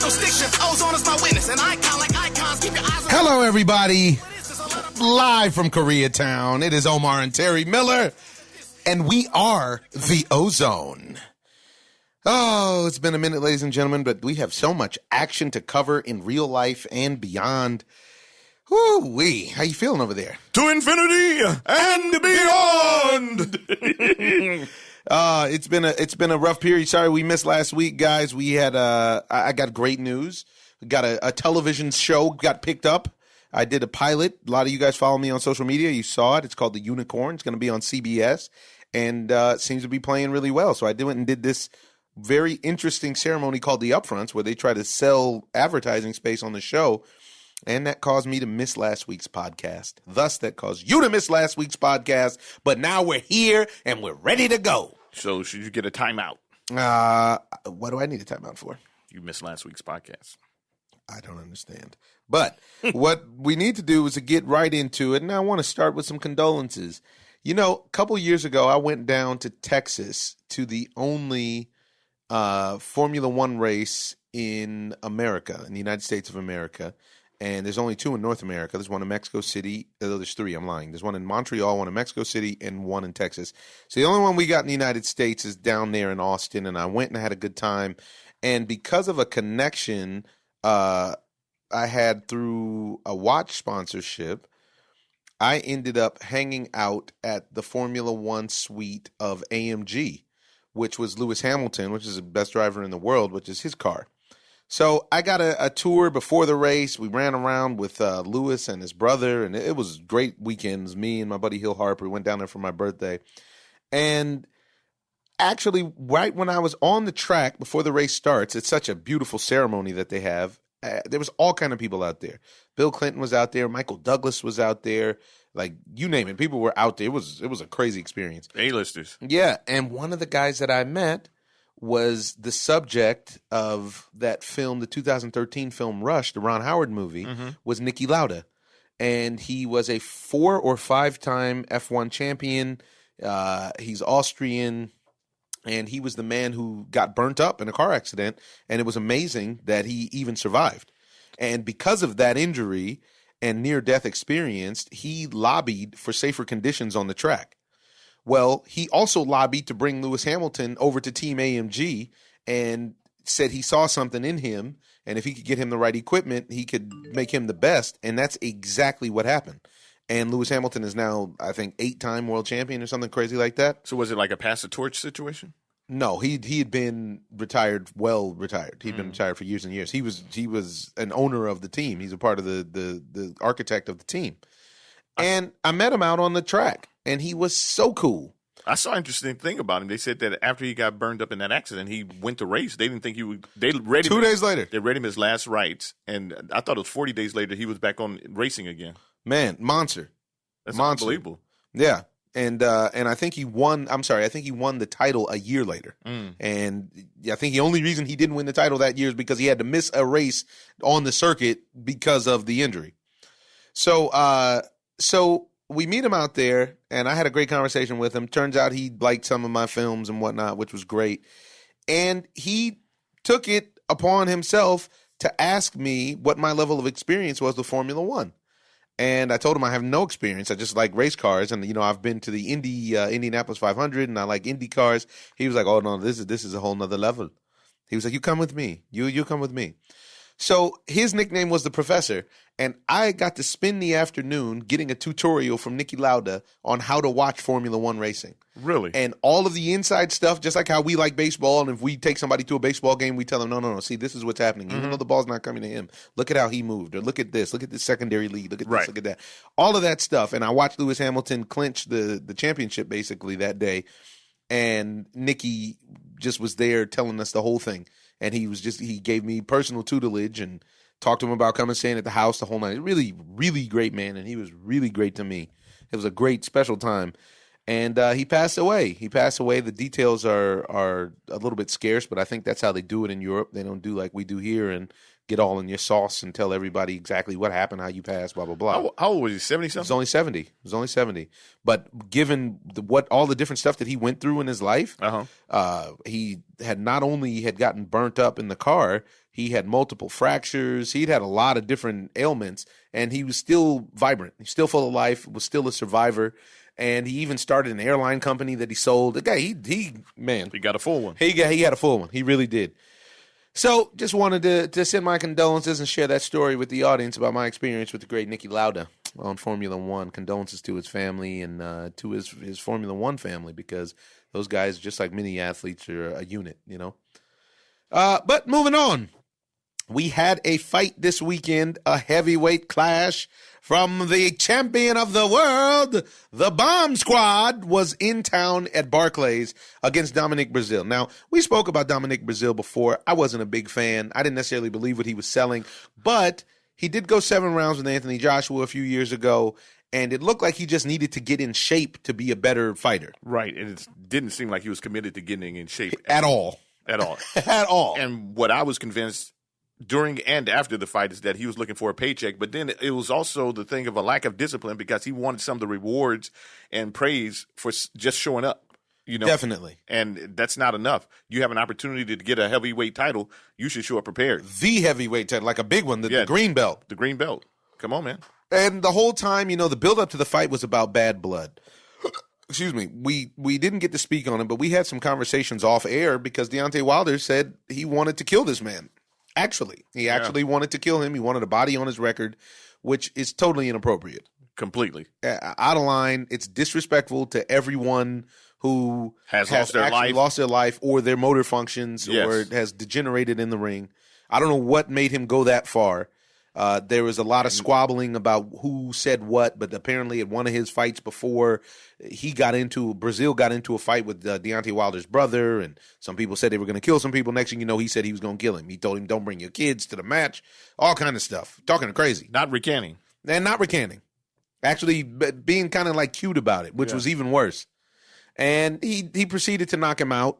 So stick shift, ozone is my witness. An icon like icons, keep your eyes on. Hello, everybody. Live from Koreatown, it is Omar and Terry Miller, and we are the Ozone. Oh, it's been a minute, ladies and gentlemen, but we have so much action to cover in real life and beyond. Woo-wee. How you feeling over there? To infinity and beyond. It's been a rough period. Sorry we missed last week, guys. We had I got great news. We got a television show got picked up. I did a pilot. A lot of you guys follow me on social media. You saw it. It's called The Unicorn. It's going to be on CBS, and it seems to be playing really well. So I went and did this very interesting ceremony called the Upfronts, where they try to sell advertising space on the show, and that caused me to miss last week's podcast. Thus, that caused you to miss last week's podcast, but now we're here, and we're ready to go. So should you get a timeout? What do I need a timeout for? You missed last week's podcast. I don't understand. But what we need to do is to get right into it, and I want to start with some condolences. You know, a couple years ago, I went down to Texas to the only Formula One race in America, in the United States of America, and there's only two in North America. There's one in Mexico City. There's three. I'm lying. There's one in Montreal, one in Mexico City, and one in Texas. So the only one we got in the United States is down there in Austin, and I went and had a good time. And because of a connection I had through a watch sponsorship, I ended up hanging out at the Formula One suite of AMG, which was Lewis Hamilton, which is the best driver in the world, which is his car. So I got a tour before the race. We ran around with Lewis and his brother, and it was great weekends. Me and my buddy Hill Harper went down there for my birthday. And actually, right when I was on the track before the race starts, it's such a beautiful ceremony that they have. There was all kind of people out there. Bill Clinton was out there. Michael Douglas was out there. Like, you name it. People were out there. It was a crazy experience. A-listers. Yeah, and one of the guys that I met was the subject of that film, the 2013 film Rush, the Ron Howard movie, was Niki Lauda. And he was a 4 or 5-time F1 champion. He's Austrian. And he was the man who got burnt up in a car accident, and it was amazing that he even survived. And because of that injury and near-death experience, he lobbied for safer conditions on the track. Well, he also lobbied to bring Lewis Hamilton over to Team AMG and said he saw something in him, and if he could get him the right equipment, he could make him the best, and that's exactly what happened. And Lewis Hamilton is now, I think, 8-time world champion or something crazy like that. So was it like a pass the torch situation? No, he had been retired, well retired. He'd been retired for years and years. He was an owner of the team. He's a part of the architect of the team. And I met him out on the track, and he was so cool. I saw an interesting thing about him. They said that after he got burned up in that accident, he went to race. They didn't think he would. They read him 2 days later. They read him his last rites, and I thought it was 40 days later he was back on racing again. Man, monster. That's monster. Unbelievable. Yeah. And I think he won. I'm sorry. I think he won the title a year later. And I think the only reason he didn't win the title that year is because he had to miss a race on the circuit because of the injury. So we meet him out there, and I had a great conversation with him. Turns out he liked some of my films and whatnot, which was great. And he took it upon himself to ask me what my level of experience was with Formula One. And I told him I have no experience. I just like race cars, and I've been to the Indianapolis 500, and I like Indy cars. He was like, "Oh no, this is a whole nother level." He was like, "You come with me. You come with me." So his nickname was the Professor, and I got to spend the afternoon getting a tutorial from Niki Lauda on how to watch Formula One racing. Really? And all of the inside stuff, just like how we like baseball, and if we take somebody to a baseball game, we tell them, no, see, this is what's happening. Even though the ball's not coming to him, look at how he moved, or look at this secondary lead, look at this, look at that. All of that stuff. And I watched Lewis Hamilton clinch the championship basically that day, and Niki just was there telling us the whole thing. And he gave me personal tutelage and talked to him about coming and staying at the house the whole night. Really, really great man, and he was really great to me. It was a great, special time. And he passed away. The details are a little bit scarce, but I think that's how they do it in Europe. They don't do like we do here and get all in your sauce and tell everybody exactly what happened, how you passed, blah, blah, blah. How old was he, 70-something? He was only 70. But given all the different stuff that he went through in his life, he had not only had gotten burnt up in the car, He had multiple fractures. He'd had a lot of different ailments, and he was still vibrant. He's still full of life, was still a survivor. And he even started an airline company that he sold. The guy, he got a full one. He had a full one. He really did. So just wanted to send my condolences and share that story with the audience about my experience with the great Niki Lauda on Formula One. Condolences to his family and to his Formula One family, because those guys, just like many athletes, are a unit, you know. But moving on, we had a fight this weekend, a heavyweight clash. From the champion of the world, the Bomb Squad was in town at Barclays against Dominic Breazeale. Now, we spoke about Dominic Breazeale before. I wasn't a big fan. I didn't necessarily believe what he was selling, but he did go 7 rounds with Anthony Joshua a few years ago, and it looked like he just needed to get in shape to be a better fighter. Right, and it didn't seem like he was committed to getting in shape. At all. At all. At all. And what I was convinced during and after the fight is that he was looking for a paycheck, but then it was also the thing of a lack of discipline, because he wanted some of the rewards and praise for just showing up. You know, definitely. And that's not enough. You have an opportunity to get a heavyweight title. You should show up prepared. The heavyweight title, like a big one, the green belt. The green belt. Come on, man. And the whole time, you know, the build-up to the fight was about bad blood. Excuse me. We didn't get to speak on it, but we had some conversations off air because Deontay Wilder said he wanted to kill this man. Actually, he actually wanted to kill him. He wanted a body on his record, which is totally inappropriate. Completely. Out of line. It's disrespectful to everyone who has lost their life or their motor functions or has degenerated in the ring. I don't know what made him go that far. There was a lot of squabbling about who said what, but apparently at one of his fights before, Breazeale got into a fight with Deontay Wilder's brother, and some people said they were going to kill some people. Next thing you know, he said he was going to kill him. He told him, don't bring your kids to the match, all kind of stuff. Talking crazy. Not recanting. And not recanting. Actually being kind of like cute about it, which was even worse. And he proceeded to knock him out.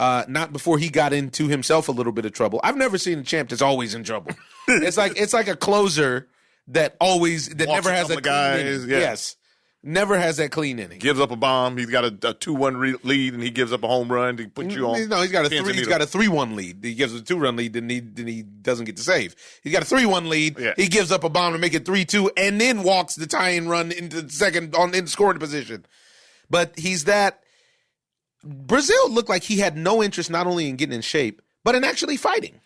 Not before he got into himself a little bit of trouble. I've never seen a champ that's always in trouble. It's like a closer that never has a clean inning. Yes. Never has that clean inning. Gives up a bomb. He's got a 2-1 lead, and he gives up a home run to put you on. No, he's got a 3-1 lead. He gives a 2-run lead, then he doesn't get the save. He's got a 3-1 lead. Yeah. He gives up a bomb to make it 3-2, and then walks the tie-in run into the second in scoring position. But he's that. Breazeale looked like he had no interest not only in getting in shape, but in actually fighting.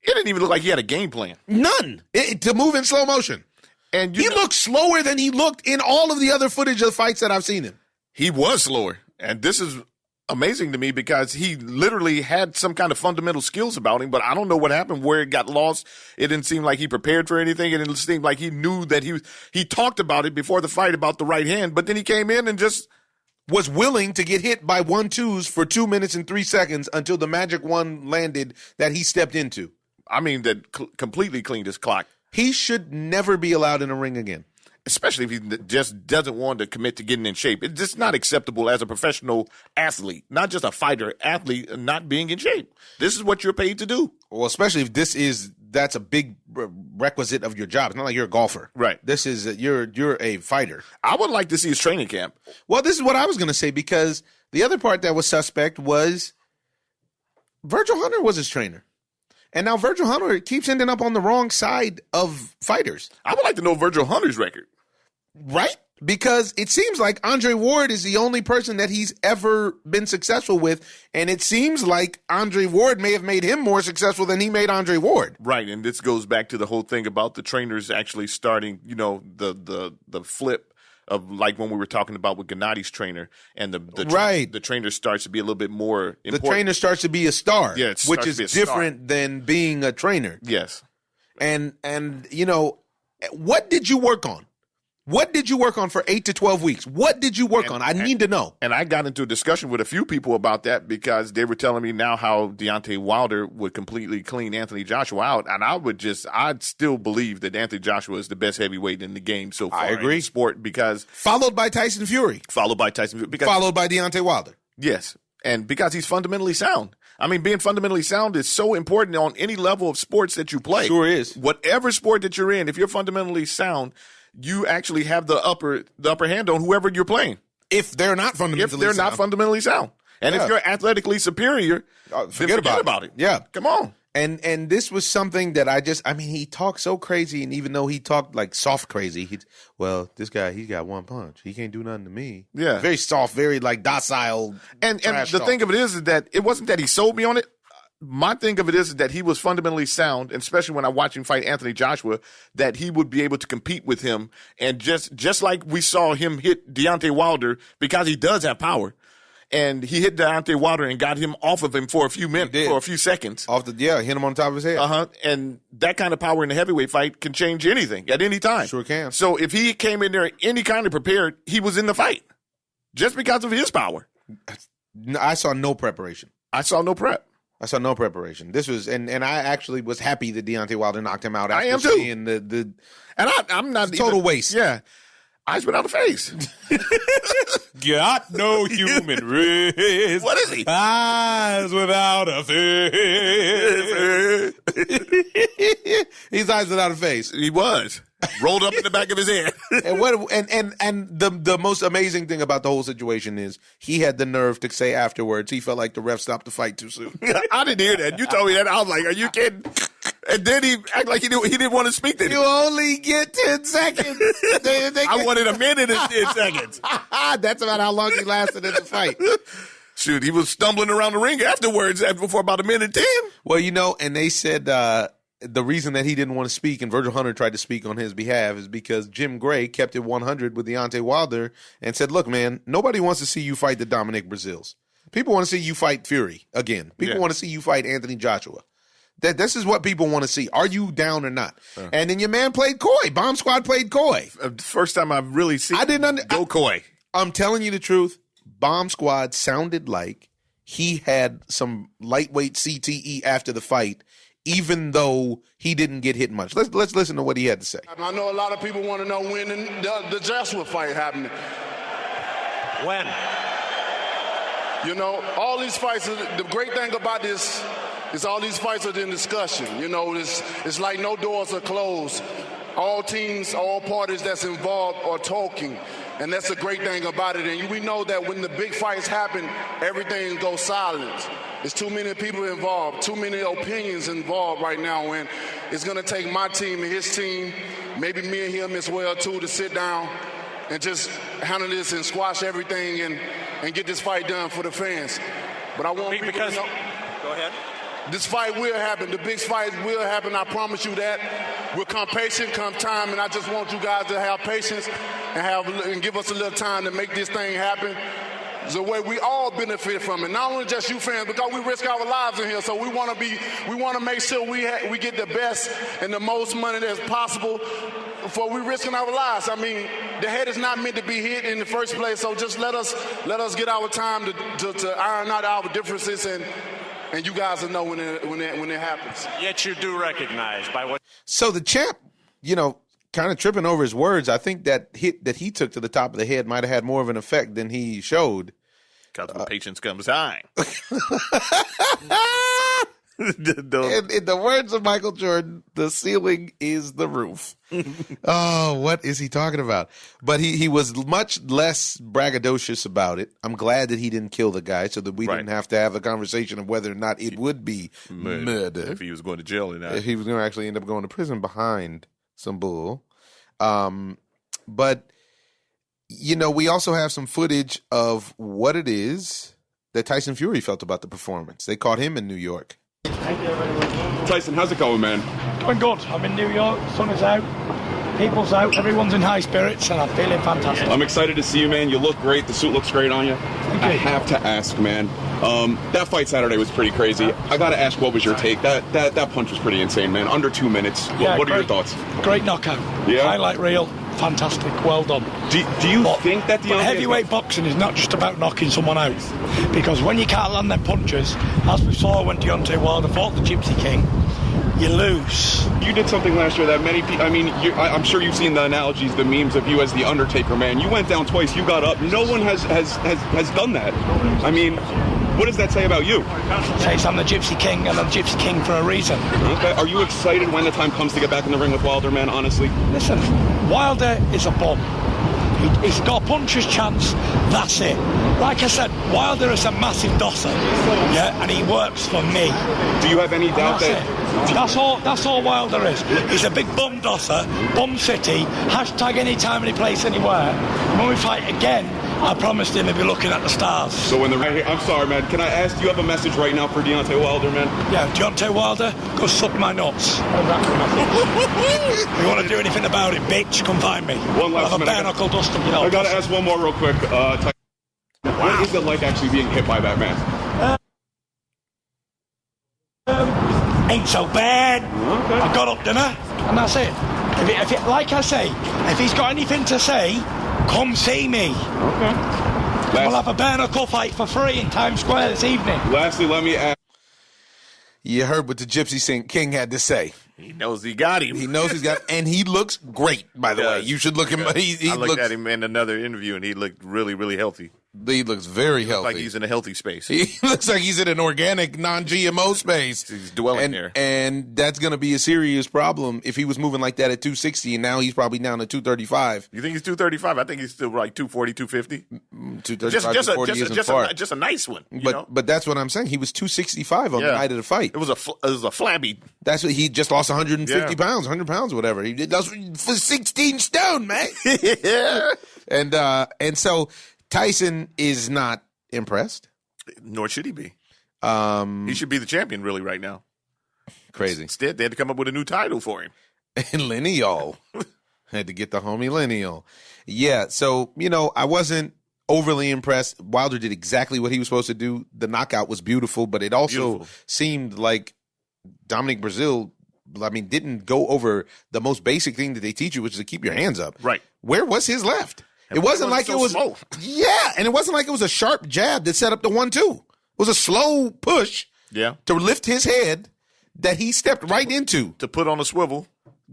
It didn't even look like he had a game plan. None. To move in slow motion. And he looked slower than he looked in all of the other footage of fights that I've seen him. He was slower. And this is amazing to me because he literally had some kind of fundamental skills about him, but I don't know what happened where it got lost. It didn't seem like he prepared for anything. It didn't seem like he knew that he talked about it before the fight about the right hand, but then he came in and just was willing to get hit by 1-2s for 2 minutes and 3 seconds until the magic one landed that he stepped into. I mean, that completely cleaned his clock. He should never be allowed in a ring again. Especially if he just doesn't want to commit to getting in shape. It's just not acceptable as a professional athlete, not just a fighter, athlete, not being in shape. This is what you're paid to do. Well, especially if that's a big requisite of your job. It's not like you're a golfer. Right. This is, you're a fighter. I would like to see his training camp. Well, this is what I was going to say, because the other part that was suspect was Virgil Hunter was his trainer. And now Virgil Hunter keeps ending up on the wrong side of fighters. I would like to know Virgil Hunter's record. Right? Because it seems like Andre Ward is the only person that he's ever been successful with. And it seems like Andre Ward may have made him more successful than he made Andre Ward. Right. And this goes back to the whole thing about the trainers actually starting, the flip of like when we were talking about with Gennadi's trainer, and the trainer starts to be a little bit more important. The trainer starts to be a star, which is different than being a trainer. Yes. And what did you work on? What did you work on for 8 to 12 weeks? What did you work on? I need to know. And I got into a discussion with a few people about that because they were telling me now how Deontay Wilder would completely clean Anthony Joshua out. And I'd still believe that Anthony Joshua is the best heavyweight in the game so far. I agree. In the sport, because followed by Tyson Fury. Followed by Deontay Wilder. Yes. And because he's fundamentally sound. I mean, being fundamentally sound is so important on any level of sports that you play. Sure is. Whatever sport that you're in, if you're fundamentally sound, you actually have the upper hand on whoever you're playing. If they're not fundamentally not fundamentally sound. And if you're athletically superior, forget about it. Yeah. Come on. And this was something that he talked so crazy, and even though he talked like soft crazy, this guy, he got one punch. He can't do nothing to me. Yeah. Very soft, very like docile. And the thing of it is that it wasn't that he sold me on it. My thing of it is that he was fundamentally sound, and especially when I watch him fight Anthony Joshua, that he would be able to compete with him. And just like we saw him hit Deontay Wilder, because he does have power. And he hit Deontay Wilder and got him off of him for a few minutes, for a few seconds. Hit him on top of his head. And that kind of power in the heavyweight fight can change anything at any time. Sure can. So if he came in there any kind of prepared, he was in the fight just because of his power. I saw no preparation. I saw no preparation. This was, and I actually was happy that Deontay Wilder knocked him out. I am too. And I'm not total waste. Yeah. Eyes without a face. Got no human race. What is he? Eyes without a face. He's eyes without a face. He was. Rolled up in the back of his head. And the most amazing thing about the whole situation is he had the nerve to say afterwards he felt like the ref stopped the fight too soon. I didn't hear that. You told me that. I was like, are you kidding? And then he acted like he didn't want to speak to him. You only get 10 seconds. I wanted a minute and 10 seconds. That's about how long he lasted in the fight. Shoot, he was stumbling around the ring afterwards for about a minute 10. Well, and they said the reason that he didn't want to speak and Virgil Hunter tried to speak on his behalf is because Jim Gray kept it 100 with Deontay Wilder and said, look, man, nobody wants to see you fight the Dominic Breazeales. People want to see you fight Fury again. People want to see you fight Anthony Joshua. This is what people want to see. Are you down or not? And then your man played coy. Bomb Squad played coy. First time I've really seen go coy. I'm telling you the truth. Bomb Squad sounded like he had some lightweight CTE after the fight, even though he didn't get hit much. Let's listen to what he had to say. I know a lot of people want to know when the Joshua fight happening. When? You know, all these fights, the great thing about this is all these fights are in discussion. You know, it's like no doors are closed. All teams, all parties that's involved are talking. And that's the great thing about it. And we know that when the big fights happen, everything goes silent. There's too many people involved, too many opinions involved right now. And it's going to take my team and his team, maybe me and him as well, too, to sit down and just handle this and squash everything and get this fight done for the fans. But I want people to know. Go ahead. This fight will happen. The big fight will happen. I promise you that. We'll come patient, come time, and I just want you guys to have patience and give us a little time to make this thing happen. The way we all benefit from it, not only just you fans, because we risk our lives in here. So we want to make sure we get the best and the most money that's possible. For we risking our lives. I mean, the head is not meant to be hit in the first place. So just let us get our time to iron out our differences and you guys will know when it happens. Yet you do recognize by what. So the champ, kind of tripping over his words. I think that hit that he took to the top of the head might have had more of an effect than he showed. Because when patience comes high. In the words of Michael Jordan, the ceiling is the roof. Oh, what is he talking about? But he was much less braggadocious about it. I'm glad that he didn't kill the guy so that we didn't have to have a conversation of whether or not it would be murder. If he was going to jail or not. If he was going to actually end up going to prison behind some bull. But, we also have some footage of what it is that Tyson Fury felt about the performance. They caught him in New York. Tyson, how's it going, man? Going good. I'm in New York. Sun is out. People's out. Everyone's in high spirits, and I'm feeling fantastic. I'm excited to see you, man. You look great. The suit looks great on you. I have to ask, man. That fight Saturday was pretty crazy. I got to ask, what was your take? That punch was pretty insane, man. Under 2 minutes. What are your thoughts? Great knockout. Yeah. Highlight reel. Fantastic. Well done. Do you think that But heavyweight boxing is not just about knocking someone out, because when you can't land them punches, as we saw when Deontay Wilder fought the Gypsy King, you lose. You did something last year that many people, I'm sure you've seen the analogies, the memes of you as the Undertaker, man. You went down twice, you got up. No one has done that. I mean, what does that say about you? It says I'm the Gypsy King, and I'm the Gypsy King for a reason. Okay. Are you excited when the time comes to get back in the ring with Wilder, man, honestly? Listen, Wilder is a bum. He's got a puncher's chance, that's it. Like I said, Wilder is a massive dosser, yeah, and he works for me. Do you have any doubt that... That's all Wilder is. He's a big bum dosser, bum city, hashtag anytime, any place, anywhere. And when we fight again, I promised him he'd be looking at the stars. So when I'm sorry, man, can I ask, do you have a message right now for Deontay Wilder, man? Yeah, Deontay Wilder, go suck my nuts. If you want to do anything about it, bitch, come find me. One last I'll have a bare knuckle dusting, you know. I gotta ask one more real quick. What is it like actually being hit by that man? Ain't so bad. Okay. I got up dinner, and that's it. Like I say, if he's got anything to say, come see me. Okay. We'll have a bare knuckle fight for free in Times Square this evening. Lastly, let me ask. You heard what the Gypsy King had to say. He knows he got him. He knows he's got, and he looks great. By the way, you should look him. I looked at him in another interview, and he looked really, really healthy. He looks very healthy. Like he's in a healthy space. He looks like he's in an organic, non-GMO space. He's dwelling there. And that's going to be a serious problem if he was moving like that at 260, and now he's probably down to 235. You think he's 235? I think he's still like 240, 250. 235, 240 isn't far. Just a nice one. But that's what I'm saying. He was 265 on the night of the fight. It was a flabby. That's what he just lost 150 pounds, 100 pounds, whatever. He did those for 16 stone, man. Yeah. And so Tyson is not impressed. Nor should he be. He should be the champion, really, right now. Crazy. Instead, they had to come up with a new title for him. And Lineal. Had to get the homie Lineal. Yeah, so, I wasn't overly impressed. Wilder did exactly what he was supposed to do. The knockout was beautiful, but it also seemed like Dominic Breazeale, didn't go over the most basic thing that they teach you, which is to keep your hands up. Right. Where was his left? It wasn't like it was slow. Yeah, and it wasn't like it was a sharp jab that set up the 1-2. It was a slow push to lift his head that he stepped right into. To put on a swivel.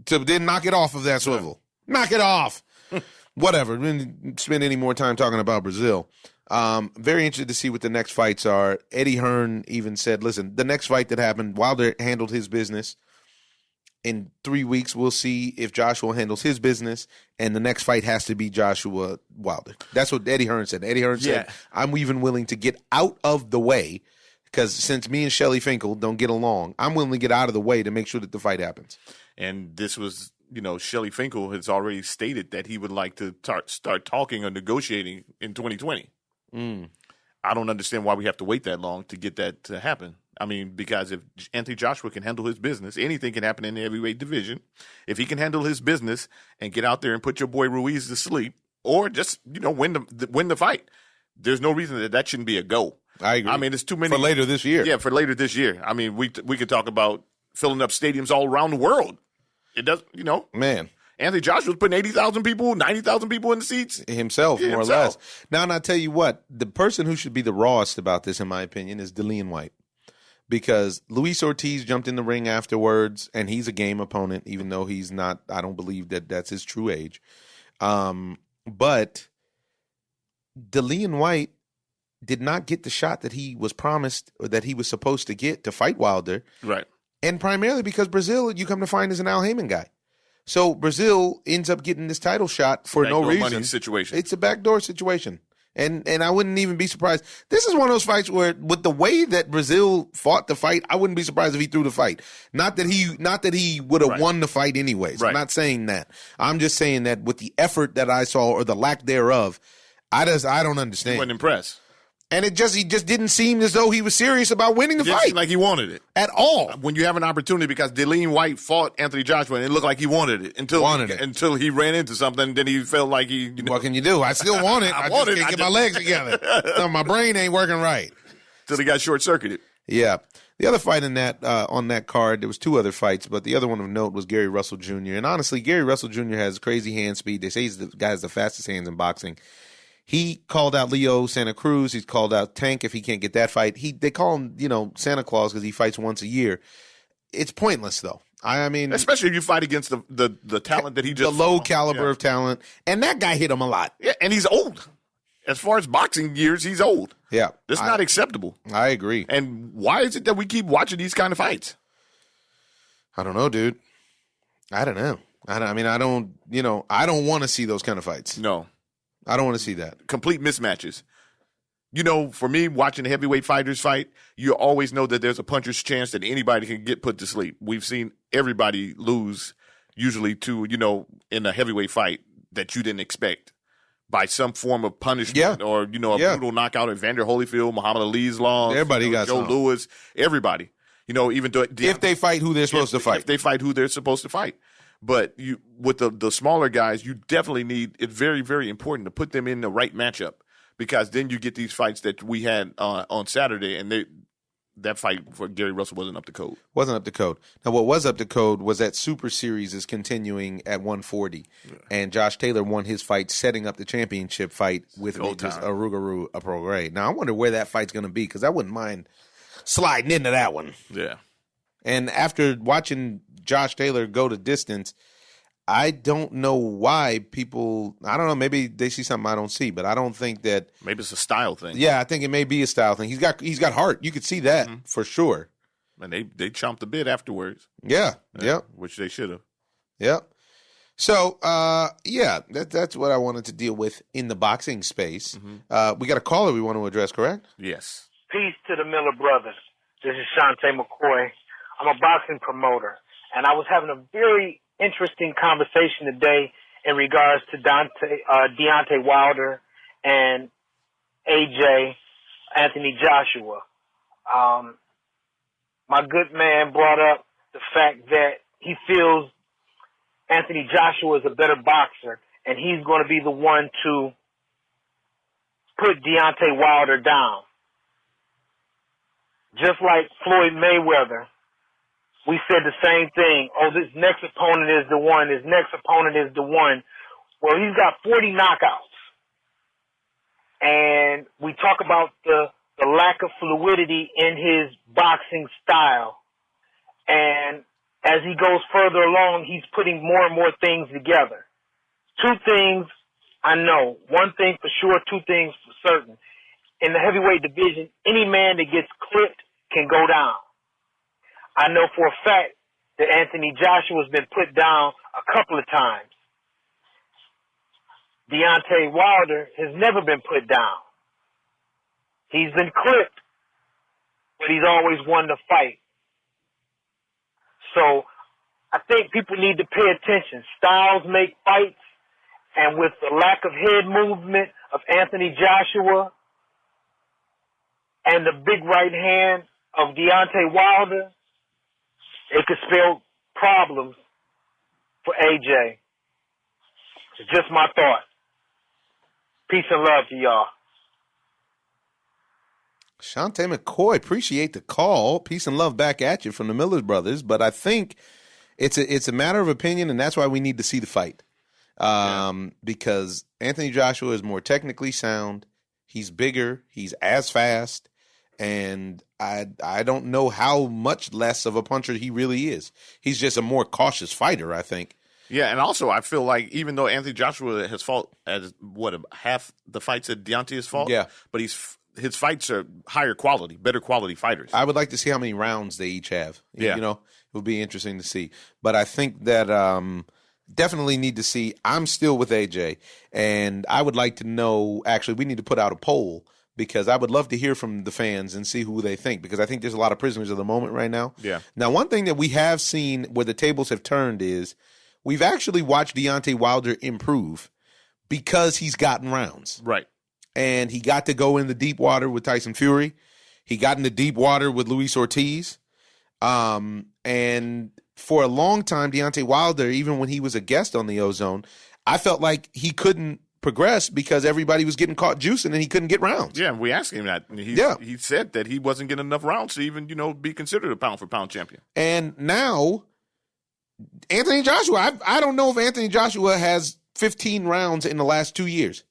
To then knock it off of that swivel. Knock it off. Whatever. We didn't spend any more time talking about Breazeale. Very interested to see what the next fights are. Eddie Hearn even said, listen, the next fight that happened, Wilder handled his business. In 3 weeks, we'll see if Joshua handles his business, and the next fight has to be Joshua Wilder. That's what Eddie Hearn said. Eddie Hearn said, I'm even willing to get out of the way, because since me and Shelly Finkel don't get along, I'm willing to get out of the way to make sure that the fight happens. And this was, Shelly Finkel has already stated that he would like to start talking or negotiating in 2020. I don't understand why we have to wait that long to get that to happen. Because if Anthony Joshua can handle his business, anything can happen in the heavyweight division. If he can handle his business and get out there and put your boy Ruiz to sleep, or just win the fight, there's no reason that shouldn't be a go. I agree. It's too many for later this year. Yeah, for later this year. We could talk about filling up stadiums all around the world. It does, Man. Anthony Joshua's putting 80,000 people, 90,000 people in the seats. Himself, more or less. Now, and I'll tell you what, the person who should be the rawest about this, in my opinion, is Dillian White. Because Luis Ortiz jumped in the ring afterwards, and he's a game opponent, even though he's not, I don't believe that that's his true age. But Dillian White did not get the shot that he was promised or that he was supposed to get to fight Wilder. Right. And primarily because Breazeale, you come to find, is an Al Heyman guy. So Breazeale ends up getting this title shot for no reason. Money situation. It's a backdoor situation. And I wouldn't even be surprised. This is one of those fights where, with the way that Breazeale fought the fight, I wouldn't be surprised if he threw the fight. Not that he would have won the fight anyways. Right. I'm not saying that. I'm just saying that with the effort that I saw, or the lack thereof, I don't understand. He wasn't impressed. And he just didn't seem as though he was serious about winning the fight. Like he wanted it. At all. When you have an opportunity, because Dillian White fought Anthony Joshua, and it looked like he wanted it until he ran into something. Then he felt like he. What can you do? I still want it. I just can't get my legs together. So my brain ain't working right. Until he got short-circuited. Yeah. The other fight in that on that card, there was two other fights, but the other one of note was Gary Russell Jr. And honestly, Gary Russell Jr. has crazy hand speed. They say he's the guy has the fastest hands in boxing. He called out Leo Santa Cruz. He's called out Tank if he can't get that fight. They call him, Santa Claus because he fights once a year. It's pointless, though. I mean, especially if you fight against the talent that he just the low caliber of talent, and that guy hit him a lot. Yeah, and he's old. As far as boxing years, he's old. Yeah, that's not acceptable. I agree. And why is it that we keep watching these kind of fights? I don't know, dude. I don't know. I don't want to see those kind of fights. No. I don't want to see that. Complete mismatches. for me, watching the heavyweight fighters fight, you always know that there's a puncher's chance that anybody can get put to sleep. We've seen everybody lose usually to, in a heavyweight fight that you didn't expect by some form of punishment or, a brutal knockout. Evander Holyfield, Muhammad Ali's lost. Everybody got Joe some. Lewis, everybody. Even though if they fight who they're supposed to fight. If they fight who they're supposed to fight. But with the smaller guys, you definitely need, it's very, very important to put them in the right matchup. Because then you get these fights that we had on Saturday, and that fight for Gary Russell wasn't up to code. Wasn't up to code. Now, what was up to code was that Super Series is continuing at 140, and Josh Taylor won his fight, setting up the championship fight with Arugaru Aprogray. Now, I wonder where that fight's going to be, because I wouldn't mind sliding into that one. Yeah. And after watching Josh Taylor go to distance, I don't know why people, I don't know, maybe they see something I don't see, but I don't think that. Maybe it's a style thing. Yeah, I think it may be a style thing. He's got heart. You could see that for sure. And they chomped a bit afterwards. Yeah. Which they should have. Yeah. So, that's what I wanted to deal with in the boxing space. We got a caller we want to address, correct? Yes. Peace to the Miller brothers. This is Shante McCoy. I'm a boxing promoter, and I was having a very interesting conversation today in regards to Deontay Wilder and Anthony Joshua. My good man brought up the fact that he feels Anthony Joshua is a better boxer, and he's going to be the one to put Deontay Wilder down. Just like Floyd Mayweather, we said the same thing. Oh, this next opponent is the one. His next opponent is the one. Well, he's got 40 knockouts. And we talk about the lack of fluidity in his boxing style. And as he goes further along, he's putting more and more things together. Two things I know. One thing for sure, two things for certain. In the heavyweight division, any man that gets clipped can go down. I know for a fact that Anthony Joshua's been put down a couple of times. Deontay Wilder has never been put down. He's been clipped, but he's always won the fight. So I think people need to pay attention. Styles make fights, and with the lack of head movement of Anthony Joshua and the big right hand of Deontay Wilder, it could spell problems for AJ. It's just my thought. Peace and love to y'all. Shante McCoy, appreciate the call. Peace and love back at you from the Millers brothers. But I think it's a matter of opinion, and that's why we need to see the fight. Because Anthony Joshua is more technically sound. He's bigger. He's as fast. And I don't know how much less of a puncher he really is. He's just a more cautious fighter, I think. Yeah, and also I feel like even though Anthony Joshua has fought as half the fights that Deontay has fought, but his fights are higher quality, better quality fighters. I would like to see how many rounds they each have. Yeah. It would be interesting to see. But I think that definitely need to see. I'm still with AJ, and I would like to know, actually, we need to put out a poll, because I would love to hear from the fans and see who they think, because I think there's a lot of prisoners of the moment right now. Yeah. Now, one thing that we have seen where the tables have turned is we've actually watched Deontay Wilder improve because he's gotten rounds. Right. And he got to go in the deep water with Tyson Fury. He got in the deep water with Luis Ortiz. And for a long time, Deontay Wilder, even when he was a guest on the Ozone, I felt like he couldn't progress because everybody was getting caught juicing and he couldn't get rounds. Yeah, we asked him that. He said that he wasn't getting enough rounds to even, be considered a pound-for-pound champion. And now, Anthony Joshua, I don't know if Anthony Joshua has 15 rounds in the last 2 years.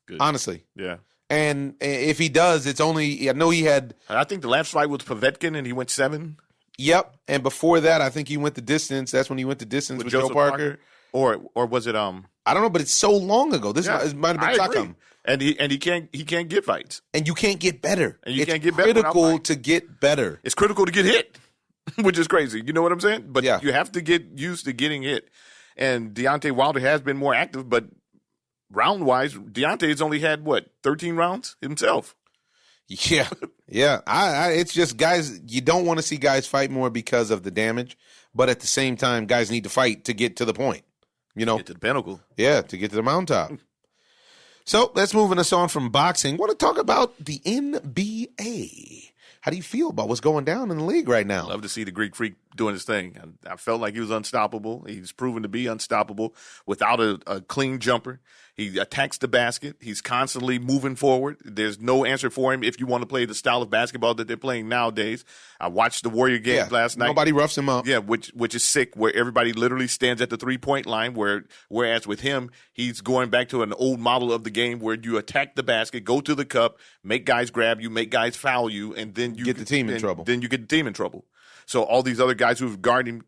Good. Honestly. Yeah. And if he does, it's only, I know he had. I think the last fight was Povetkin and he went 7. Yep. And before that, I think he went the distance. That's when he went the distance with Joe Parker. Or was it I don't know, but it's so long ago. This might have been Takam. And he can't get fights. And you can't get better. And you can't get better. It's critical to get better. It's critical to get hit, which is crazy. You know what I'm saying? But yeah. You have to get used to getting hit. And Deontay Wilder has been more active, but round-wise, Deontay's only had, 13 rounds himself? Yeah. Yeah. It's just, guys, you don't want to see guys fight more because of the damage, but at the same time, guys need to fight to get to the point, Get to the pinnacle. Yeah, to get to the mountaintop. So let's move us on from boxing. Want to talk about the NBA. How do you feel about what's going down in the league right now? Love to see the Greek Freak doing his thing. I felt like he was unstoppable. He's proven to be unstoppable without a clean jumper. He attacks the basket. He's constantly moving forward. There's no answer for him if you want to play the style of basketball that they're playing nowadays. I watched the Warrior game last night. Nobody roughs him up. Yeah, which is sick, where everybody literally stands at the three-point line, whereas with him, he's going back to an old model of the game where you attack the basket, go to the cup, make guys grab you, make guys foul you, and then you get the team in trouble. Then you get the team in trouble. So all these other guys who've guarded him,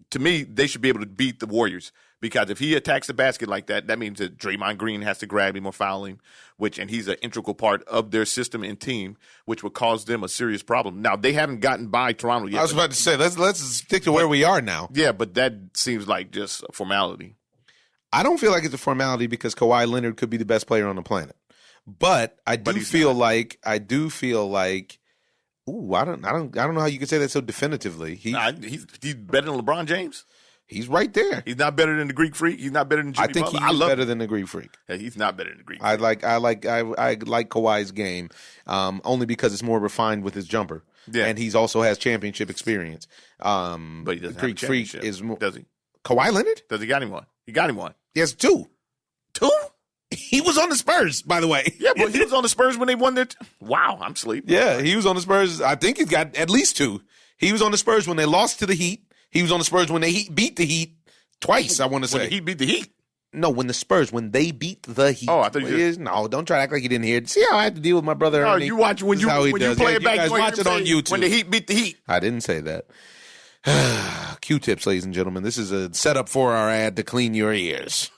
to me, they should be able to beat the Warriors. Because if he attacks the basket like that, that means that Draymond Green has to grab him or foul him, and he's an integral part of their system and team, which would cause them a serious problem. Now, they haven't gotten by Toronto yet. I was about to say, let's stick to where we are now. Yeah, but that seems like just a formality. I don't feel like it's a formality because Kawhi Leonard could be the best player on the planet. But I do feel like ooh, I don't know how you can say that so definitively. He's better than LeBron James. He's right there. He's not better than the Greek Freak. He's not better than Jimmy I think Butler. he's better than the Greek Freak. Yeah, he's not better than the Greek Freak. I like Kawhi's game, only because it's more refined with his jumper. Yeah. And he's also has championship experience. But he doesn't Greek have a Freak championship, is more. Does he? Kawhi Leonard? Does he got him one? He got him one. He has two. Two? He was on the Spurs, by the way. Yeah, but he was on the Spurs when they won their wow, I'm sleeping. Yeah, he was on the Spurs. I think he's got at least two. He was on the Spurs when they lost to the Heat. He was on the Spurs when they beat the Heat twice, I want to say. When the Heat beat the Heat? No, when they beat the Heat. Oh, I thought you did. No, don't try to act like you didn't hear it. See how I had to deal with my brother Ernie? No, you watch when you play it back. You guys watch it on YouTube. When the Heat beat the Heat. I didn't say that. Q-tips, ladies and gentlemen. This is a setup for our ad to clean your ears.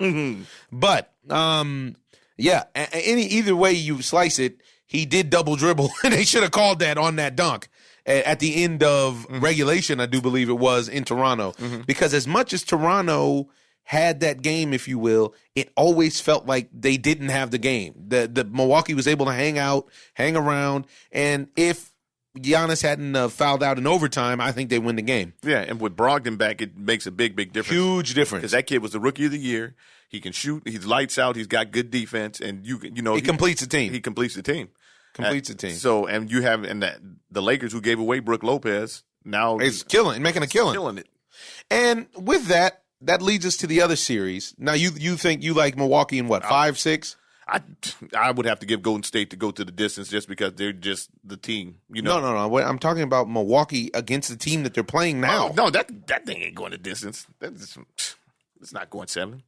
But, yeah, either way you slice it, he did double dribble, and they should have called that on that dunk at the end of regulation, I do believe it was, in Toronto. Because as much as Toronto had that game, if you will, it always felt like they didn't have the game. The Milwaukee was able to hang out, hang around, and if Giannis hadn't fouled out in overtime, I think they win the game. Yeah, and with Brogdon back, it makes a big difference. Huge difference. Because that kid was the rookie of the year. He can shoot. He's lights out. He's got good defense, and he completes the team. He completes the team. Completes the team. So, and you have the Lakers who gave away Brook Lopez now is making a killing. Killing it. And with that leads us to the other series. Now, you think you like Milwaukee in what, 5-6? I would have to give Golden State to go to the distance just because they're just the team. No. I'm talking about Milwaukee against the team that they're playing now. No, that thing ain't going to distance. It's not going 7.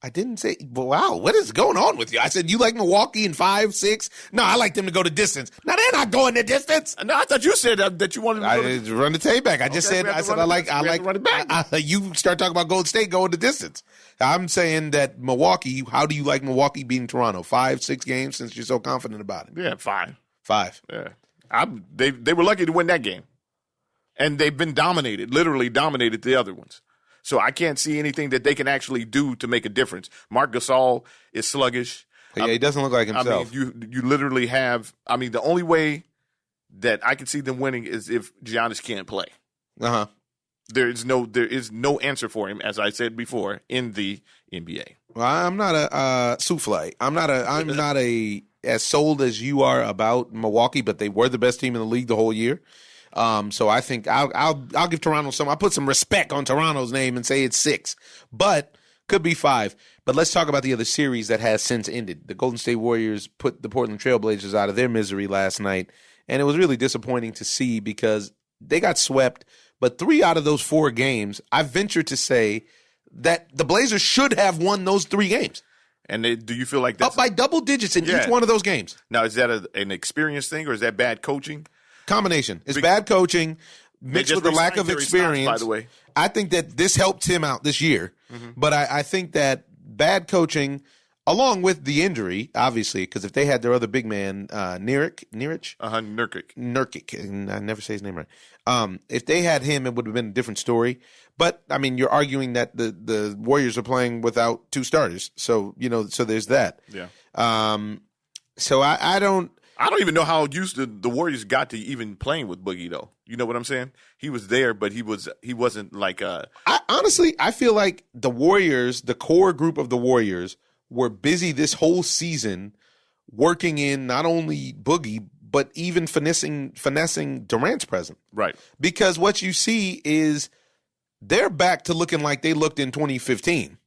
I didn't say, wow, what is going on with you? I said, you like Milwaukee in 5-6? No, I like them to go to distance. Now, they're not going the distance. No, I thought you said that you wanted to run the tape back. I just said, I like run it back. You start talking about Golden State going the distance. I'm saying that Milwaukee, how do you like Milwaukee beating Toronto? 5-6 games since you're so confident about it? Yeah, 5. 5. Yeah. They were lucky to win that game. And they've been literally dominated the other ones. So I can't see anything that they can actually do to make a difference. Marc Gasol is sluggish. Yeah, he doesn't look like himself. I mean, you literally have – I mean, the only way that I can see them winning is if Giannis can't play. Uh-huh. There is no answer for him, as I said before, in the NBA. Well, I'm not a souffle. I'm not as sold as you are about Milwaukee, but they were the best team in the league the whole year. So I think I'll give Toronto some. I'll put some respect on Toronto's name and say it's 6, but could be 5. But let's talk about the other series that has since ended. The Golden State Warriors put the Portland Trailblazers out of their misery last night, and it was really disappointing to see because they got swept. But 3 out of those 4 games, I venture to say that the Blazers should have won those 3 games. And do you feel like that's up by double digits in each one of those games? Now, is that an experience thing or is that bad coaching? Combination. It's bad coaching mixed with the lack of experience. By the way, I think that this helped him out this year, but I think that bad coaching along with the injury, obviously, because if they had their other big man, Nurkic, and I never say his name right. If they had him, it would have been a different story. But I mean, you're arguing that the Warriors are playing without two starters, so so there's that. Yeah. So I don't even know how used the Warriors got to even playing with Boogie, though. You know what I'm saying? He was there, but he wasn't like I feel like the Warriors, the core group of the Warriors, were busy this whole season working in not only Boogie, but even finessing Durant's presence. Right. Because what you see is they're back to looking like they looked in 2015.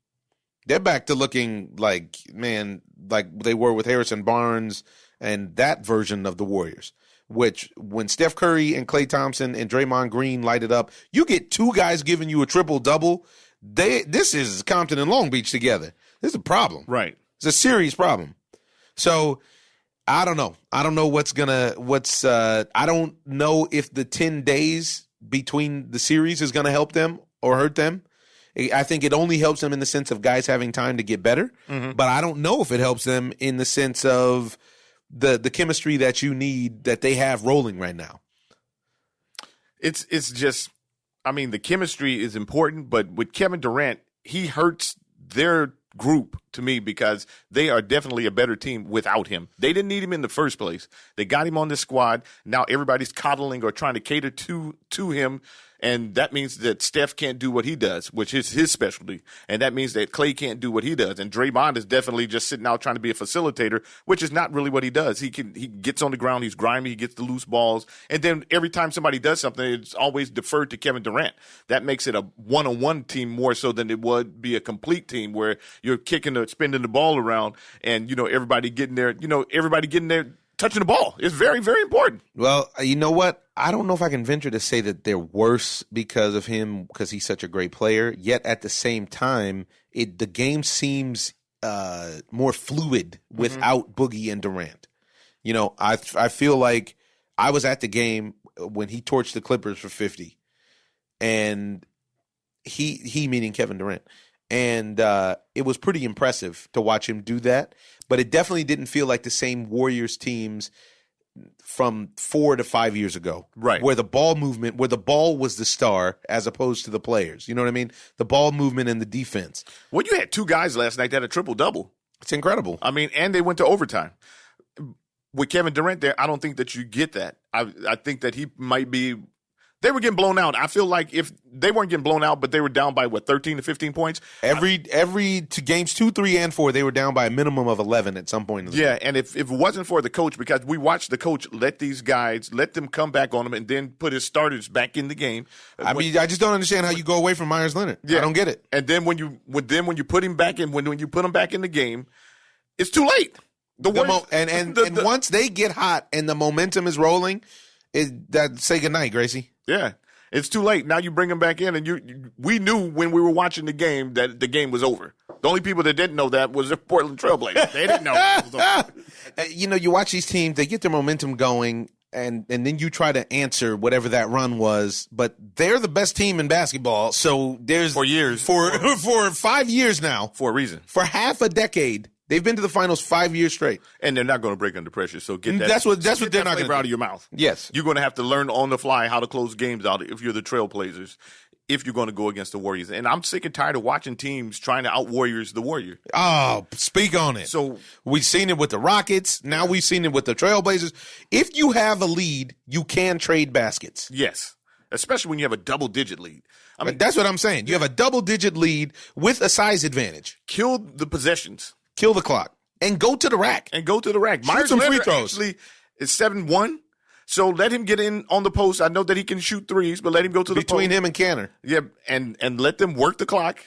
They're back to looking like they were with Harrison Barnes and that version of the Warriors, which when Steph Curry and Klay Thompson and Draymond Green light it up, you get two guys giving you a triple-double. This is Compton and Long Beach together. This is a problem. Right. It's a serious problem. So I don't know. I don't know I don't know if the 10 days between the series is going to help them or hurt them. I think it only helps them in the sense of guys having time to get better, but I don't know if it helps them in the sense of the chemistry that you need that they have rolling right now. It's just, I mean, the chemistry is important, but with Kevin Durant, he hurts their group to me because they are definitely a better team without him. They didn't need him in the first place. They got him on this squad. Now everybody's coddling or trying to cater to him. And that means that Steph can't do what he does, which is his specialty. And that means that Klay can't do what he does. And Draymond is definitely just sitting out trying to be a facilitator, which is not really what he does. He gets on the ground, he's grimy, he gets the loose balls. And then every time somebody does something, it's always deferred to Kevin Durant. That makes it a one-on-one team more so than it would be a complete team where you're kicking or spinning the ball around and, everybody getting there, touching the ball. It's very, very important. Well, you know what? I don't know if I can venture to say that they're worse because of him, because he's such a great player. Yet at the same time, the game seems more fluid without Boogie and Durant. I feel like I was at the game when he torched the Clippers for 50, and he meaning Kevin Durant. And it was pretty impressive to watch him do that. But it definitely didn't feel like the same Warriors teams from 4 to 5 years ago. Right. Where the ball movement, where the ball was the star as opposed to the players. You know what I mean? The ball movement and the defense. Well, you had two guys last night that had a triple-double. It's incredible. I mean, and they went to overtime. With Kevin Durant there, I don't think that you get that. I think that he might be – they were getting blown out. I feel like if they weren't getting blown out, but they were down by 13 to 15 points. Every to games 2, 3, and 4, they were down by a minimum of 11 at some point. And if it wasn't for the coach, because we watched the coach let them come back on him, and then put his starters back in the game. I just don't understand how you go away from Myers Leonard. Yeah. I don't get it. And then when you put him back in, when you put him back in the game, it's too late. And once they get hot and the momentum is rolling, say goodnight, Gracie. Yeah, it's too late. Now you bring him back in, and we knew when we were watching the game that the game was over. The only people that didn't know that was the Portland Trailblazers. They didn't know it was over. You watch these teams, they get their momentum going, and then you try to answer whatever that run was, but they're the best team in basketball, so there's... For years. For 5 years now. For a reason. For half a decade. They've been to the finals 5 years straight, and they're not going to break under pressure. So get that. That's what they're not going to out of your mouth. Yes, you're going to have to learn on the fly how to close games out if you're the Trailblazers. If you're going to go against the Warriors, and I'm sick and tired of watching teams trying to out Warriors the Warrior. Oh, speak on it. So we've seen it with the Rockets. Now we've seen it with the Trailblazers. If you have a lead, you can trade baskets. Yes, especially when you have a double-digit lead. I mean, that's what I'm saying. You have a double-digit lead with a size advantage. Kill the possessions. Kill the clock. And go to the rack. Myers some free throws. Actually is 7-1. So let him get in on the post. I know that he can shoot threes, but let him go to the post. Between him and Canner. Yeah, and let them work the clock.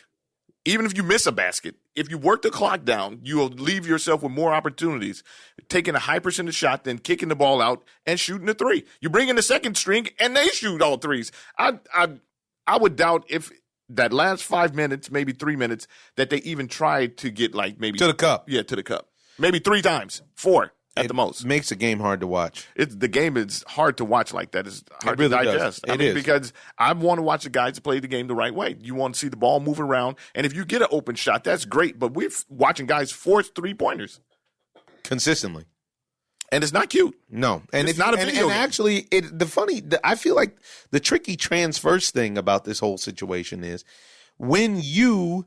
Even if you miss a basket, if you work the clock down, you will leave yourself with more opportunities. Taking a high percentage shot, then kicking the ball out and shooting a three. You bring in the second string, and they shoot all threes. I would doubt if that last 5 minutes, maybe 3 minutes, that they even tried to get maybe to the cup. Yeah, to the cup. Maybe 3 times, 4. at the most. Makes the game hard to watch. The game is hard to watch like that. It's hard really to digest. Does. It is. Because I want to watch the guys play the game the right way. You want to see the ball move around, and if you get an open shot, that's great. But we're watching guys force 3-pointers consistently. And it's not cute. No, and it's not a video game. Actually, I feel like the tricky transverse thing about this whole situation is when you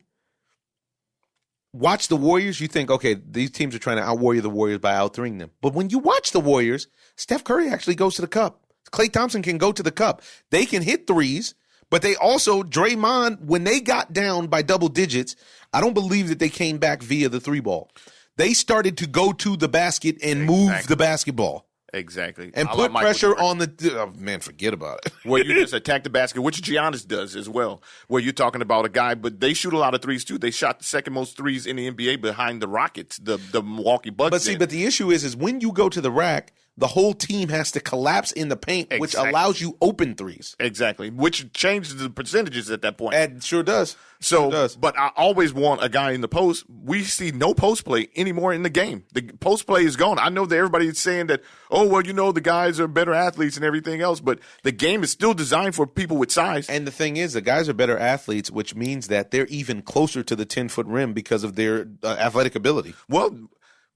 watch the Warriors, you think, okay, these teams are trying to out-warrior the Warriors by out-3ing them. But when you watch the Warriors, Steph Curry actually goes to the cup. Klay Thompson can go to the cup. They can hit threes, but they also, Draymond, when they got down by double digits, I don't believe that they came back via the 3-ball. They started to go to the basket and move the basketball. Exactly. And put pressure on the man, forget about it. Where you just attack the basket, which Giannis does as well. Where you're talking about a guy, but they shoot a lot of threes too. They shot the second most threes in the NBA behind the Rockets, the Milwaukee Bucks. But the issue is when you go to the rack, the whole team has to collapse in the paint, which allows you open threes. Exactly. Which changes the percentages at that point. It sure does. But I always want a guy in the post. We see no post play anymore in the game. The post play is gone. I know that everybody's saying that, the guys are better athletes and everything else, but the game is still designed for people with size. And the thing is, the guys are better athletes, which means that they're even closer to the 10-foot rim because of their athletic ability. Well,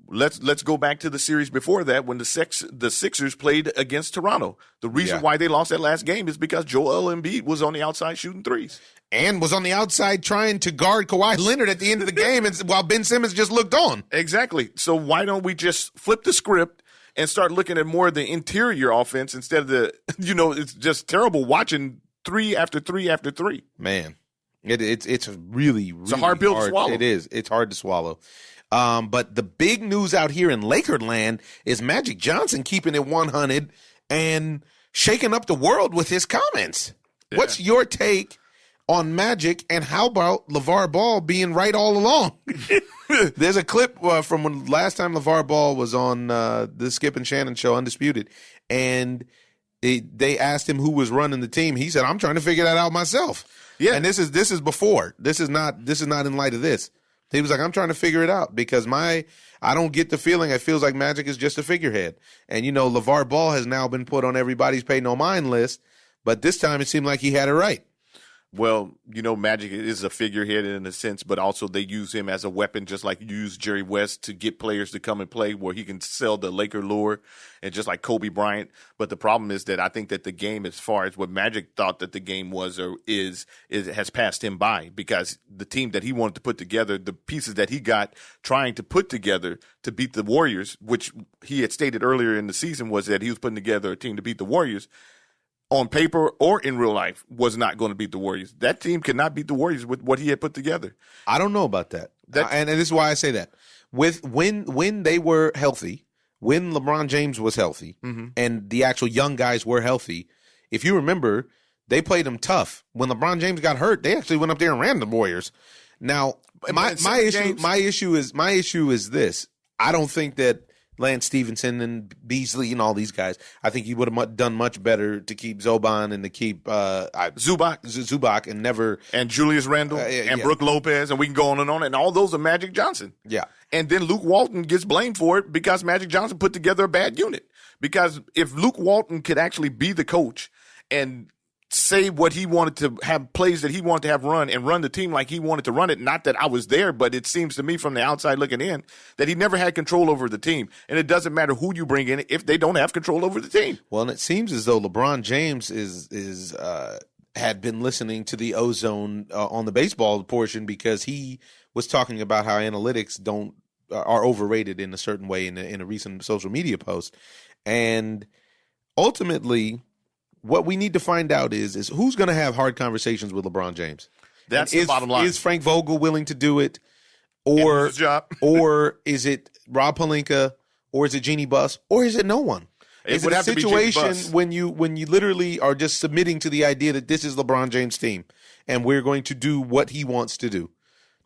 let's go back to the series before that when the Sixers played against Toronto. The reason why they lost that last game is because Joel Embiid was on the outside shooting threes. And was on the outside trying to guard Kawhi Leonard at the end of the game while Ben Simmons just looked on. Exactly. So why don't we just flip the script and start looking at more of the interior offense instead of the, it's just terrible watching 3 after 3 after 3. Man, it's really it's a hard pill to swallow. It is. It's hard to swallow. But the big news out here in Lakerland is Magic Johnson keeping it 100 and shaking up the world with his comments. Yeah. What's your take on Magic, and how about LeVar Ball being right all along? There's a clip from when last time LeVar Ball was on the Skip and Shannon show, Undisputed, and they asked him who was running the team. He said, "I'm trying to figure that out myself." Yeah, and this is before. This is not in light of this. He was like, "I'm trying to figure it out because I don't get the feeling. It feels like Magic is just a figurehead." And LeVar Ball has now been put on everybody's pay no mind list, but this time it seemed like he had it right. Well, Magic is a figurehead in a sense, but also they use him as a weapon, just like you use Jerry West to get players to come and play where he can sell the Laker lure, and just like Kobe Bryant. But the problem is that I think that the game, as far as what Magic thought that the game was or is has passed him by, because the team that he wanted to put together, the pieces that he got trying to put together to beat the Warriors, which he had stated earlier in the season was that he was putting together a team to beat the Warriors, on paper or in real life, was not going to beat the Warriors. That team could not beat the Warriors with what he had put together. I don't know about that. And this is why I say that. When they were healthy, when LeBron James was healthy, and the actual young guys were healthy, if you remember, they played them tough. When LeBron James got hurt, they actually went up there and ran the Warriors. Now, my issue is this. I don't think that Lance Stevenson and Beasley and all these guys, I think he would have done much better to keep Zoban and to keep Zubac and Julius Randle and Brook Lopez, and we can go on, and all those are Magic Johnson. Yeah. And then Luke Walton gets blamed for it because Magic Johnson put together a bad unit. Because if Luke Walton could actually be the coach and say what he wanted to have, plays that he wanted to have run, and run the team like he wanted to run it. Not that I was there, but it seems to me from the outside looking in that he never had control over the team. And it doesn't matter who you bring in if they don't have control over the team. Well, and it seems as though LeBron James had been listening to the Ozone on the baseball portion, because he was talking about how analytics are overrated in a certain way in a recent social media post. And ultimately, what we need to find out is who's going to have hard conversations with LeBron James. That's the bottom line. Is Frank Vogel willing to do it, or is it Rob Pelinka, or is it Jeannie Buss, or is it no one? Is it a situation when you literally are just submitting to the idea that this is LeBron James' team and we're going to do what he wants to do,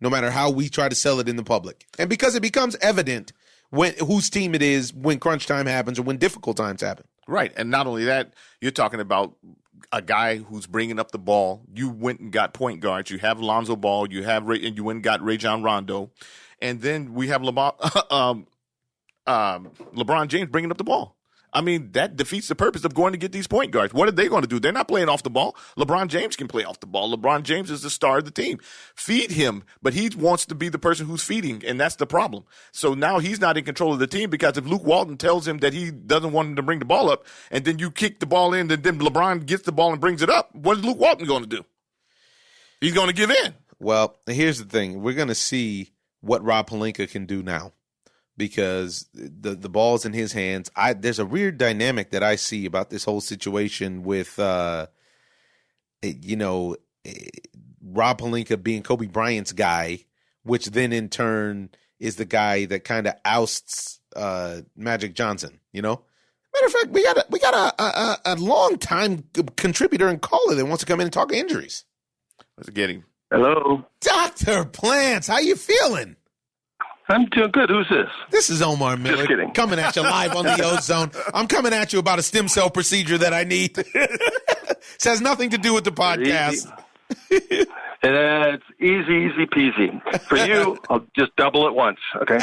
no matter how we try to sell it in the public? And because it becomes evident whose team it is when crunch time happens or when difficult times happen. Right. And not only that, you're talking about a guy who's bringing up the ball. You went and got point guards. You have Lonzo Ball. You went and got Rajon Rondo. And then we have LeBron James bringing up the ball. I mean, that defeats the purpose of going to get these point guards. What are they going to do? They're not playing off the ball. LeBron James can play off the ball. LeBron James is the star of the team. Feed him, but he wants to be the person who's feeding, and that's the problem. So now he's not in control of the team because if Luke Walton tells him that he doesn't want him to bring the ball up, and then you kick the ball in, and then LeBron gets the ball and brings it up, what is Luke Walton going to do? He's going to give in. Well, here's the thing. We're going to see what Rob Pelinka can do now, because the ball's in his hands. There's a weird dynamic that I see about this whole situation with, Rob Pelinka being Kobe Bryant's guy, which then in turn is the guy that kind of ousts Magic Johnson. Matter of fact, we got a long time contributor and caller that wants to come in and talk injuries. Let's get him. Hello, Dr. Plance. How you feeling? I'm doing good. Who's this? This is Omar Miller. Just kidding. Coming at you live on the Ozone. I'm coming at you about a stem cell procedure that I need. This has nothing to do with the podcast. It's easy peasy. For you, I'll just double it once, okay?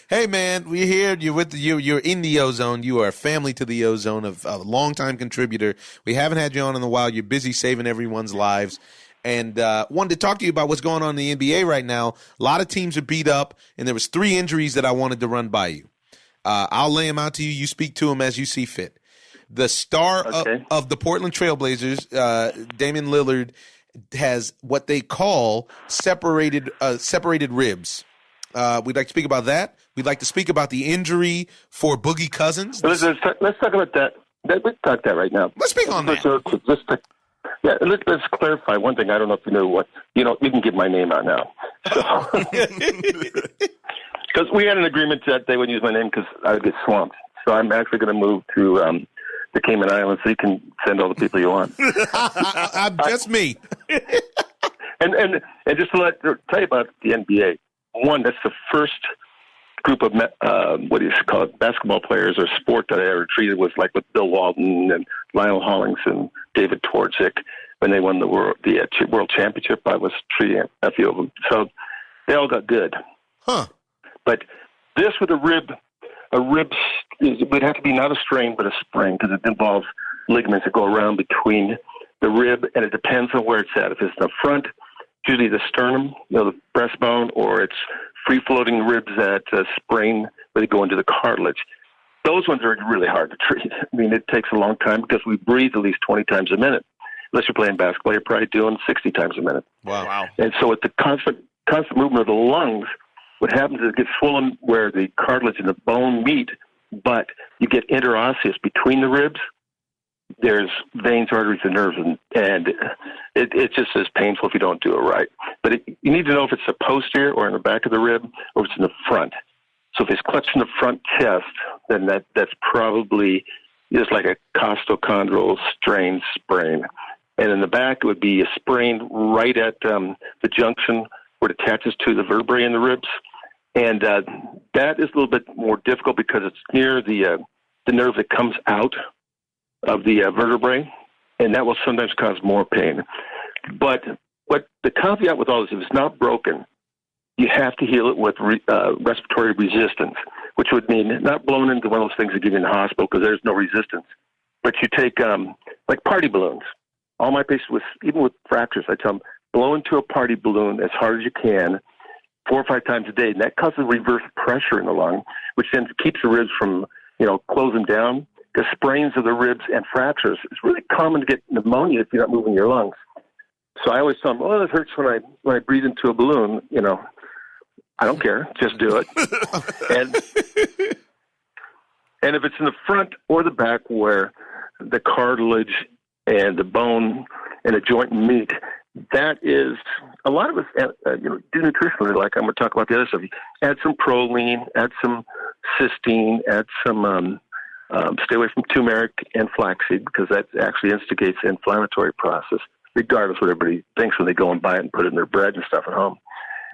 Hey, man, we're here. You're in the Ozone. You are family to the Ozone, a longtime contributor. We haven't had you on in a while. You're busy saving everyone's lives. And wanted to talk to you about what's going on in the NBA right now. A lot of teams are beat up, and there was 3 injuries that I wanted to run by you. I'll lay them out to you. You speak to them as you see fit. The star of the Portland Trailblazers, Damian Lillard, has what they call separated ribs. We'd like to speak about that. We'd like to speak about the injury for Boogie Cousins. Let's talk about that. Let's talk that right now. Let's speak on that. Let's clarify one thing. I don't know if you know what. You can give my name out now. Because we had an agreement that they would use my name because I would get swamped. So I'm actually going to move to the Cayman Islands so you can send all the people you want. Just me. and just to tell you about the NBA. One, that's the first group of basketball players or sport that I ever treated was like with Bill Walton and Lionel Hollings and David Twardzik when they won the world championship. I was treating a few of them, so they all got good. Huh? But this with a rib would have to be not a strain but a sprain because it involves ligaments that go around between the rib, and it depends on where it's at. If it's in the front, it's usually the sternum, the breastbone, or it's free-floating ribs that sprain where they go into the cartilage. Those ones are really hard to treat. I mean, it takes a long time because we breathe at least 20 times a minute. Unless you're playing basketball, you're probably doing 60 times a minute. Wow. And so with the constant movement of the lungs, what happens is it gets swollen where the cartilage and the bone meet, but you get interosseous between the ribs. There's veins, arteries, and nerves, and it's just as painful if you don't do it right. But you need to know if it's the posterior or in the back of the rib or if it's in the front. So if it's clutched in the front chest, then that's probably just like a costochondral strain sprain. And in the back, it would be a sprain right at the junction where it attaches to the vertebrae in the ribs. And that is a little bit more difficult because it's near the nerve that comes out of the vertebrae, and that will sometimes cause more pain. But what the caveat with all this, if it's not broken, you have to heal it with respiratory resistance, which would mean not blown into one of those things that give you in the hospital because there's no resistance. But you take like party balloons. All my patients, even with fractures, I tell them, blow into a party balloon as hard as you can 4 or 5 times a day, and that causes reverse pressure in the lung, which then keeps the ribs from closing down. Because sprains of the ribs and fractures, it's really common to get pneumonia if you're not moving your lungs. So I always tell them, it hurts when I breathe into a balloon. I don't care, just do it. and if it's in the front or the back where the cartilage and the bone and the joint meet, that is a lot of us do nutritionally. Like I'm going to talk about the other stuff. Add some proline, add some cysteine, add some. Stay away from turmeric and flaxseed because that actually instigates the inflammatory process, regardless of what everybody thinks when they go and buy it and put it in their bread and stuff at home.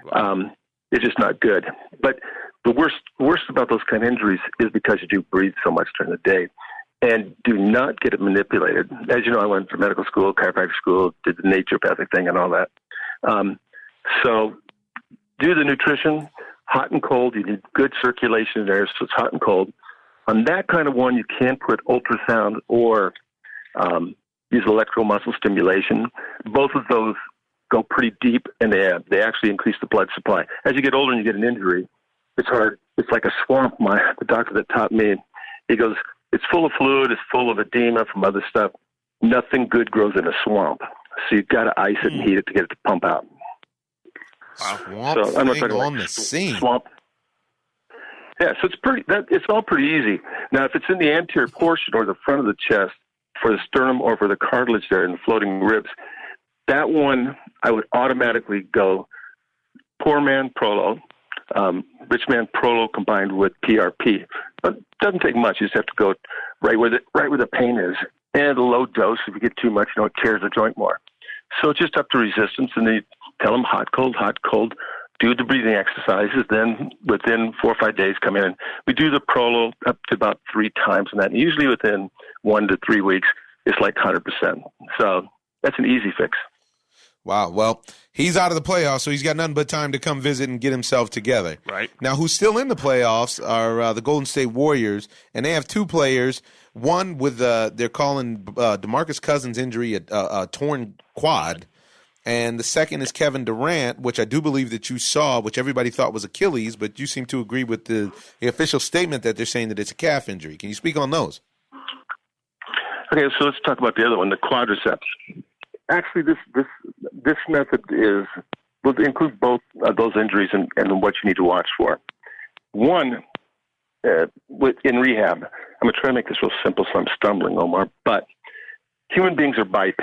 Wow. It's just not good. But the worst about those kind of injuries is because you do breathe so much during the day. And do not get it manipulated. As you know, I went to medical school, chiropractic school, did the naturopathic thing and all that. So do the nutrition, hot and cold. You need good circulation there, so it's hot and cold. On that kind of one, you can put ultrasound or use electrical muscle stimulation. Both of those go pretty deep, and they actually increase the blood supply. As you get older and you get an injury, it's hard. It's like a swamp. The doctor that taught me, he goes, it's full of fluid, it's full of edema from other stuff. Nothing good grows in a swamp. So you've got to ice it and heat it to get it to pump out. Swamp so I'm not talking on like the scene. Swamp. Yeah, so it's all pretty easy. Now, if it's in the anterior portion or the front of the chest, for the sternum or for the cartilage there in the floating ribs, that one I would automatically go poor man prolo, rich man prolo combined with PRP. But it doesn't take much. You just have to go right where the pain is. And a low dose. If you get too much, it tears the joint more. So it's just up to resistance, and then you tell them hot, cold, do the breathing exercises, then within 4 or 5 days come in. And we do the prolo up to about 3 times on that. And usually within 1 to 3 weeks, it's like 100%. So that's an easy fix. Wow. Well, he's out of the playoffs, so he's got nothing but time to come visit and get himself together. Right. Now, who's still in the playoffs are the Golden State Warriors, and they have 2 players. One with they're calling Demarcus Cousins' injury a torn quad, and the second is Kevin Durant, which I do believe that you saw, which everybody thought was Achilles, but you seem to agree with the official statement that they're saying that it's a calf injury. Can you speak on those? Okay, so let's talk about the other one, the quadriceps. Actually, this method will include both those injuries and what you need to watch for. One, in rehab, I'm going to try to make this real simple, so I'm stumbling, Omar, but human beings are biped,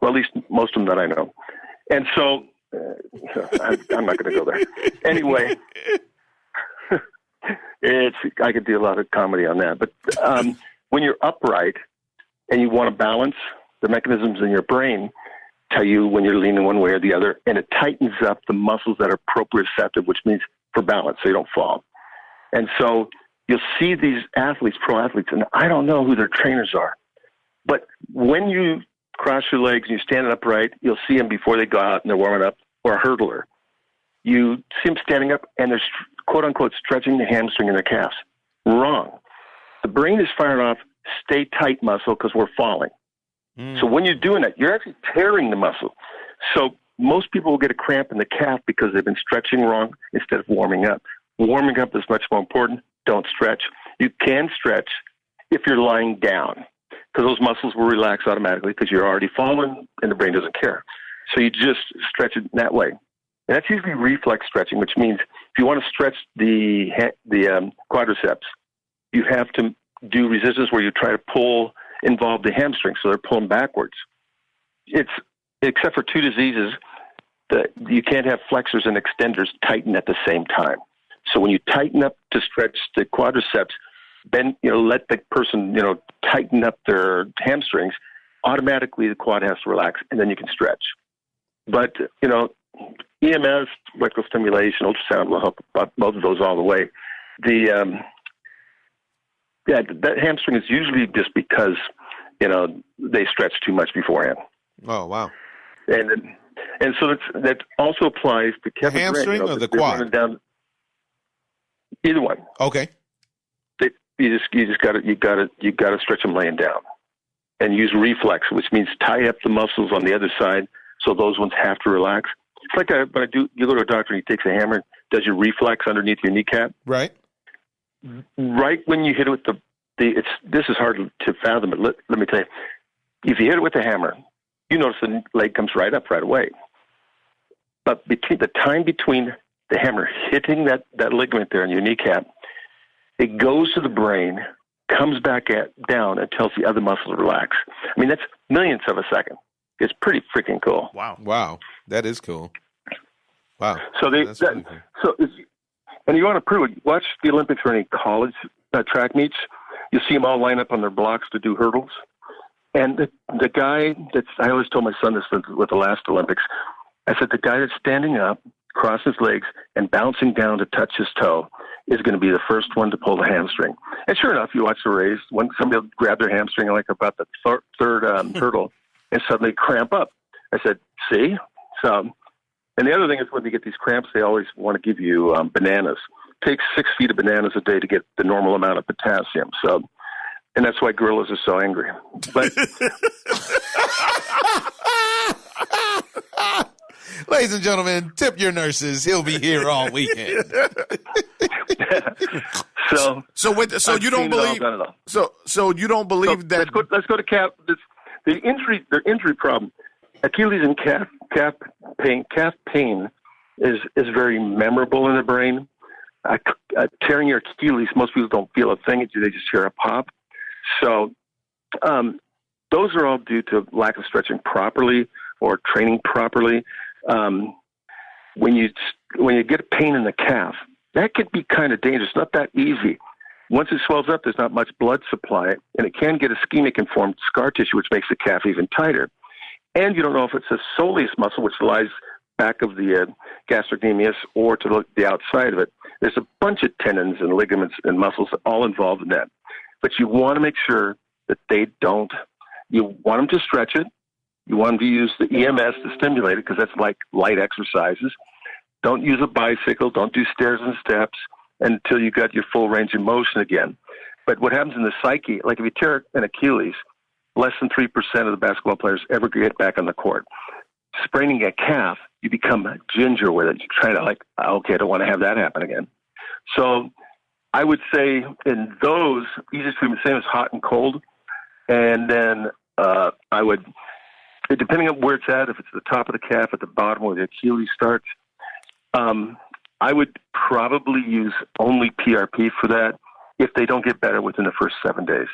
well, at least most of them that I know. And so I'm not going to go there. Anyway, I could do a lot of comedy on that. But when you're upright and you want to balance, the mechanisms in your brain tell you when you're leaning one way or the other, and it tightens up the muscles that are proprioceptive, which means for balance, so you don't fall. And so you'll see these athletes, pro athletes, and I don't know who their trainers are, but when you cross your legs and you stand upright, you'll see them before they go out and they're warming up, or a hurdler. You see them standing up and they're quote-unquote stretching the hamstring and their calves. Wrong. The brain is firing off stay tight muscle because we're falling. So when you're doing that, you're actually tearing the muscle. So most people will get a cramp in the calf because they've been stretching wrong instead of warming up. Warming up is much more important. Don't stretch. You can stretch if you're lying down because those muscles will relax automatically because you're already fallen and the brain doesn't care. So you just stretch it that way. And that's usually reflex stretching, which means if you want to stretch the quadriceps, you have to do resistance where you try to involve the hamstring, so they're pulling backwards. It's except for 2 diseases that you can't have flexors and extenders tighten at the same time. So when you tighten up to stretch the quadriceps, then let the person tighten up their hamstrings. Automatically, the quad has to relax, and then you can stretch. But EMS, electrostimulation, ultrasound will help both of those all the way. That hamstring is usually just because, they stretch too much beforehand. Oh, wow. And so that also applies to Kevin Durant. The hamstring or the quad? Either one. Okay. You just got to stretch them laying down and use reflex, which means tie up the muscles on the other side so those ones have to relax. It's like you go to a doctor and he takes a hammer and does your reflex underneath your kneecap. Right. Right when you hit it with this is hard to fathom, but let me tell you, if you hit it with a hammer, you notice the leg comes right up right away. But between the time between the hammer hitting that ligament there in your kneecap, it goes to the brain, comes back down, and tells the other muscles to relax. I mean, that's millionths of a second. It's pretty freaking cool. Wow, that is cool. Wow. So and you want to prove it. Watch the Olympics or any college track meets. You see them all line up on their blocks to do hurdles. And the guy I always told my son this with the last Olympics. I said, the guy that's standing up, cross his legs, and bouncing down to touch his toe is going to be the first one to pull the hamstring. And sure enough, you watch the race, when somebody will grab their hamstring like about the third hurdle and suddenly cramp up. I said, see? So And the other thing is when you get these cramps, they always want to give you bananas. It takes 6 feet of bananas a day to get the normal amount of potassium. So, and that's why gorillas are so angry. But ladies and gentlemen, tip your nurses. He'll be here all weekend. So you don't believe? So you don't believe that? Let's go to calf. The injury problem. Achilles and calf pain is very memorable in the brain. Tearing your Achilles, most people don't feel a thing. They just hear a pop. So those are all due to lack of stretching properly or training properly. When you get pain in the calf, that could be kind of dangerous. Not that easy. Once it swells up, there's not much blood supply, and it can get ischemic and form scar tissue, which makes the calf even tighter. And you don't know if it's a soleus muscle, which lies back of the gastrocnemius, or to the outside of it. There's a bunch of tendons and ligaments and muscles all involved in that. But you want to make sure that they don't. You want them to stretch it. You want them to use the EMS to stimulate it, because that's like light exercises. Don't use a bicycle. Don't do stairs and steps until you got your full range of motion again. But what happens in the psyche, like if you tear an Achilles, less than 3% of the basketball players ever get back on the court. Spraining a calf, you become ginger with it. You try to okay, I don't want to have that happen again. So I would say in those, easiest treatment, same as hot and cold. And then I would, depending on where it's at, if it's the top of the calf, at the bottom where the Achilles starts, I would probably use only PRP for that if they don't get better within the first 7 days.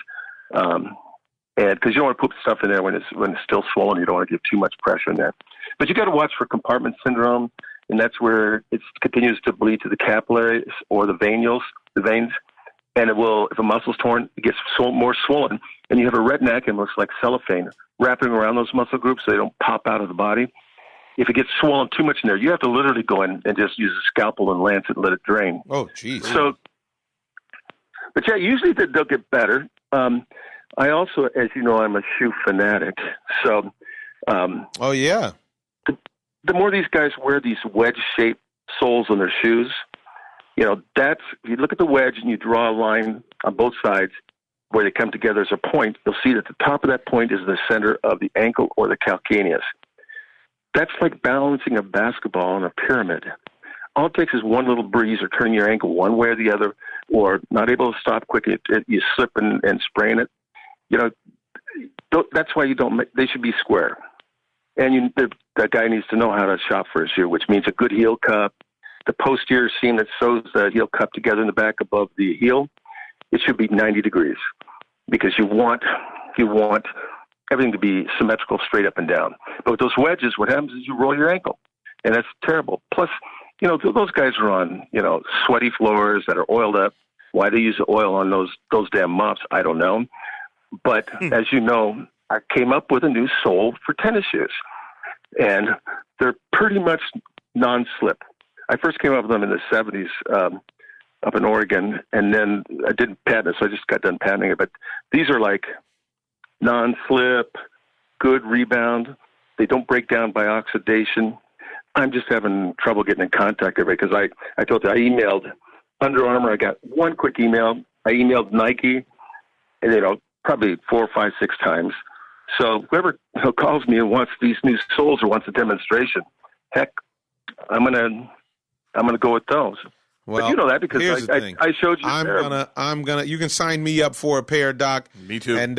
And because you don't want to put stuff in there when it's still swollen, you don't want to give too much pressure in there. But you got to watch for compartment syndrome, and that's where it continues to bleed to the capillaries or the veins, and it will, if a muscle's torn, it gets more swollen, and you have a red neck and looks like cellophane wrapping around those muscle groups so they don't pop out of the body. If it gets swollen too much in there, you have to literally go in and just use a scalpel and lance it and let it drain. Oh, geez. So, but yeah, usually they'll get better. I also, as you know, I'm a shoe fanatic. So, oh yeah, the more these guys wear these wedge-shaped soles on their shoes, that's, if you look at the wedge and you draw a line on both sides where they come together as a point, you'll see that the top of that point is the center of the ankle or the calcaneus. That's like balancing a basketball on a pyramid. All it takes is one little breeze or turning your ankle one way or the other, or not able to stop quick, you slip and sprain it. That's why they should be square. And that guy needs to know how to shop for a shoe, which means a good heel cup, the posterior seam that sews the heel cup together in the back above the heel. It should be 90 degrees, because you want everything to be symmetrical, straight up and down. But with those wedges, what happens is you roll your ankle, and that's terrible. Plus, those guys are on, sweaty floors that are oiled up. Why they use the oil on those damn mops, I don't know. But as you know, I came up with a new sole for tennis shoes, and they're pretty much non-slip. I first came up with them in the 70s up in Oregon, and then I didn't patent it, so I just got done patenting it. But these are like non-slip, good rebound. They don't break down by oxidation. I'm just having trouble getting in contact with it, because I told you I emailed Under Armour. I got one quick email. I emailed Nike, and probably 4, 5, 6 times. So whoever calls me and wants these new soles or wants a demonstration, heck, I'm gonna go with those. Well, but you know that because I showed you. I'm gonna. You can sign me up for a pair, Doc. Me too. And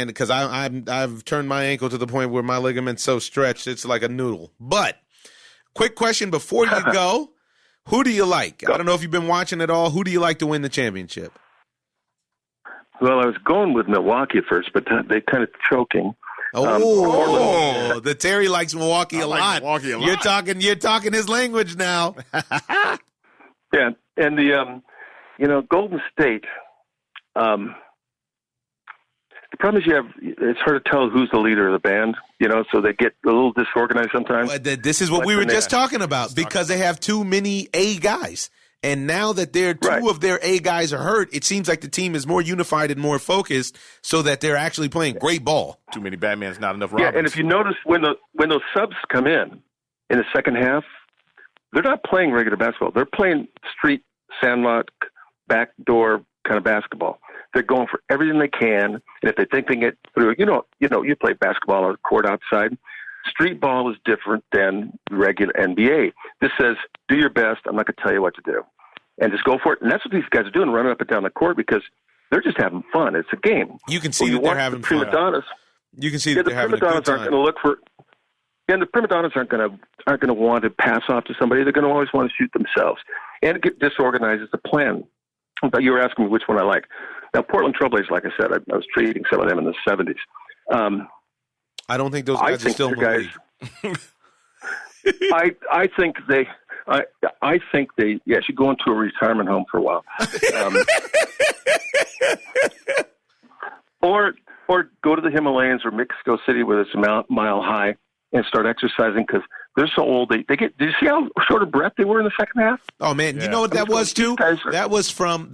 because I've turned my ankle to the point where my ligament's so stretched it's like a noodle. But quick question before you go: who do you like? I don't know if you've been watching at all. Who do you like to win the championship? Well, I was going with Milwaukee at first, but they're kind of choking. The Terry likes Milwaukee a lot. Milwaukee a lot. You're talking his language now. Yeah, and the Golden State. The problem is it's hard to tell who's the leader of the band. So they get a little disorganized sometimes. This is what we were just talking about, because they have too many A guys. And now that two of their A guys are hurt, it seems like the team is more unified and more focused, so that they're actually playing great ball. Too many Batmans, not enough Robins. Yeah, and if you notice when those subs come in the second half, they're not playing regular basketball. They're playing street, sandlot, backdoor kind of basketball. They're going for everything they can, and if they think they can get through, you play basketball on the court outside. Street ball is different than regular NBA. This says, do your best. I'm not going to tell you what to do. And just go for it. And that's what these guys are doing, running up and down the court, because they're just having fun. It's a game. You can see that they're having fun. You can see that they're having a good time. The prima donnas aren't going to look for. And the prima donnas aren't going to want to pass off to somebody. They're going to always want to shoot themselves. And it disorganizes the plan. But you were asking me which one I like. Now, Portland Trailblazers, like I said, I was treating some of them in the 70s. I don't think those guys are still in the league. I think they should go into a retirement home for a while. Or go to the Himalayas or Mexico City where it's a mile high and start exercising, because they're so old. They get. Did you see how short of breath they were in the second half? Oh man, you know what that was too? That was from.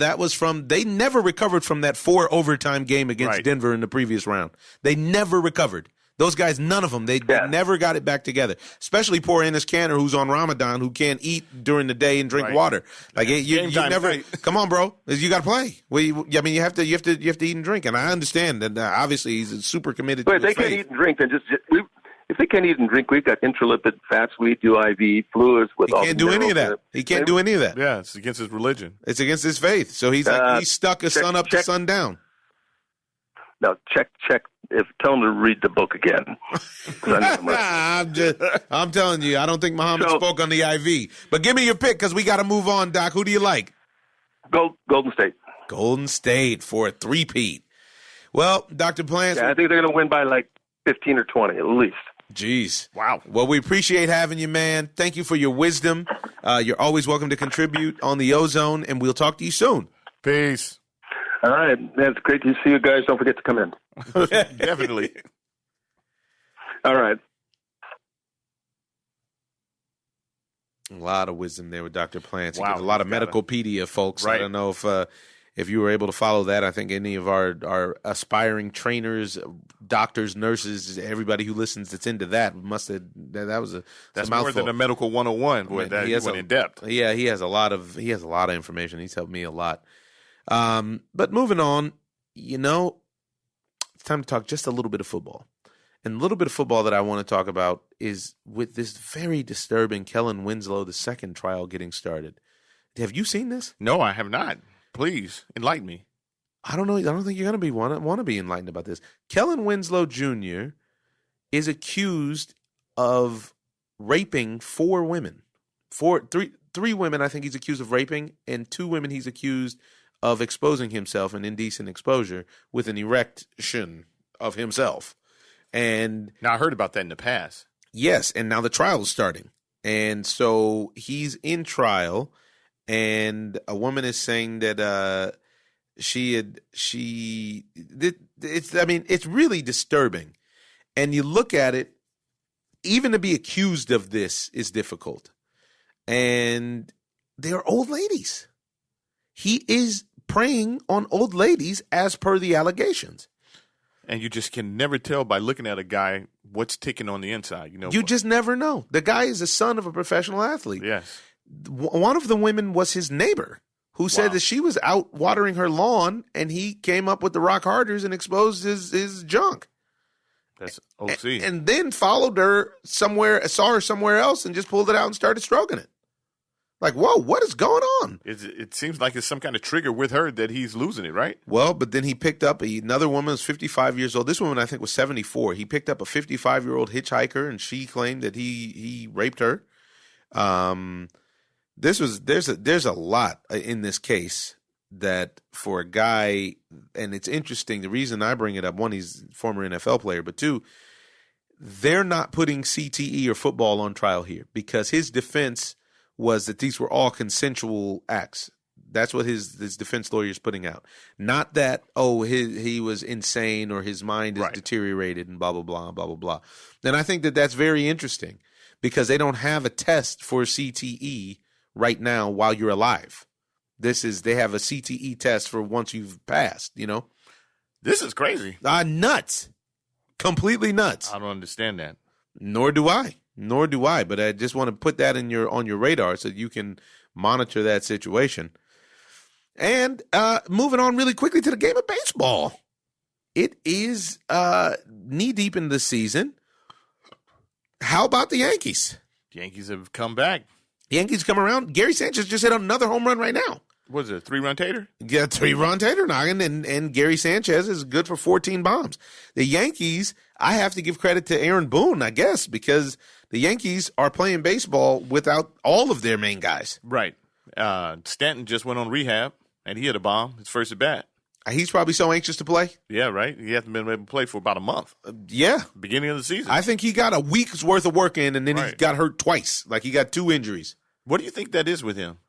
They never recovered from that 4 overtime game against Denver in the previous round. They never recovered. Those guys, none of them. They never got it back together. Especially poor Enes Kanter, who's on Ramadan, who can't eat during the day and drink water. Like you never. Come on, bro. You got to play. You have to eat and drink. And I understand that obviously he's super committed. But to if they can't eat and drink, then if they can't eat and drink, we've got intralipid fats. We do IV fluids with. He can't do any of that. He can't do any of that. Yeah, it's against his religion. It's against his faith. So he's stuck a sun up to sun down. No, check. Tell him to read the book again. I'm telling you, I don't think Muhammad spoke on the IV. But give me your pick, because we got to move on, Doc. Who do you like? Golden State. Golden State for a three-peat. Well, Dr. Plance. Yeah, I think they're going to win by like 15 or 20 at least. Jeez. Wow. Well, we appreciate having you, man. Thank you for your wisdom. You're always welcome to contribute on the Ozone, and we'll talk to you soon. Peace. All right. It's great to see you guys. Don't forget to come in. Definitely. All right. A lot of wisdom there with Dr. Plance. Wow. He gives a lot of medicalpedia, folks. Right. I don't know if you were able to follow that. I think any of our aspiring trainers, doctors, nurses, everybody who listens that's into that must have that was a that's more than a medical 101. Boy, that he went in depth. Yeah, he has a lot of information. He's helped me a lot. But moving on, it's time to talk just a little bit of football. And a little bit of football that I want to talk about is with this very disturbing Kellen Winslow, the second trial getting started. Have you seen this? No, I have not. Please enlighten me. I don't know. I don't think you're going to want to be enlightened about this. Kellen Winslow Jr. is accused of raping 4 women. Three women I think he's accused of raping, and 2 women he's accused of exposing himself in indecent exposure with an erection of himself. And now I heard about that in the past. Yes, and now the trial is starting. And so he's in trial, and a woman is saying that it's really disturbing. And you look at it, even to be accused of this is difficult. And they're old ladies. He is preying on old ladies as per the allegations. And you just can never tell by looking at a guy what's ticking on the inside. You just never know. The guy is the son of a professional athlete. Yes. One of the women was his neighbor who said that she was out watering her lawn and he came up with the rock harders and exposed his junk. That's OC. And then followed her somewhere, saw her somewhere else and just pulled it out and started stroking it. Like, whoa, what is going on? It seems like it's some kind of trigger with her that he's losing it, right? Well, but then he picked up another woman who's 55 years old. This woman, I think, was 74. He picked up a 55-year-old hitchhiker, and she claimed that he raped her. There's a lot in this case that for a guy, and it's interesting. The reason I bring it up, one, he's a former NFL player, but 2, they're not putting CTE or football on trial here because his defense was that these were all consensual acts. That's what his defense lawyer is putting out. Not that, he was insane or his mind is deteriorated and blah, blah, blah, blah, blah, blah. And I think that that's very interesting because they don't have a test for CTE right now while you're alive. They have a CTE test for once you've passed, This is crazy. Nuts. Completely nuts. I don't understand that. Nor do I. Nor do I, but I just want to put that on your radar so that you can monitor that situation. And moving on really quickly to the game of baseball. It is knee-deep in the season. How about the Yankees? Yankees have come back. Yankees come around. Gary Sanchez just hit another home run right now. What is it, 3-run tater? Yeah, 3-run tater noggin, and Gary Sanchez is good for 14 bombs. The Yankees, I have to give credit to Aaron Boone, I guess, because the Yankees are playing baseball without all of their main guys. Right. Stanton just went on rehab, and he hit a bomb, his first at bat. He's probably so anxious to play. Yeah, right. He hasn't been able to play for about a month. Yeah. Beginning of the season. I think he got a week's worth of work in, and then he got hurt twice. Like, he got 2 injuries. What do you think that is with him?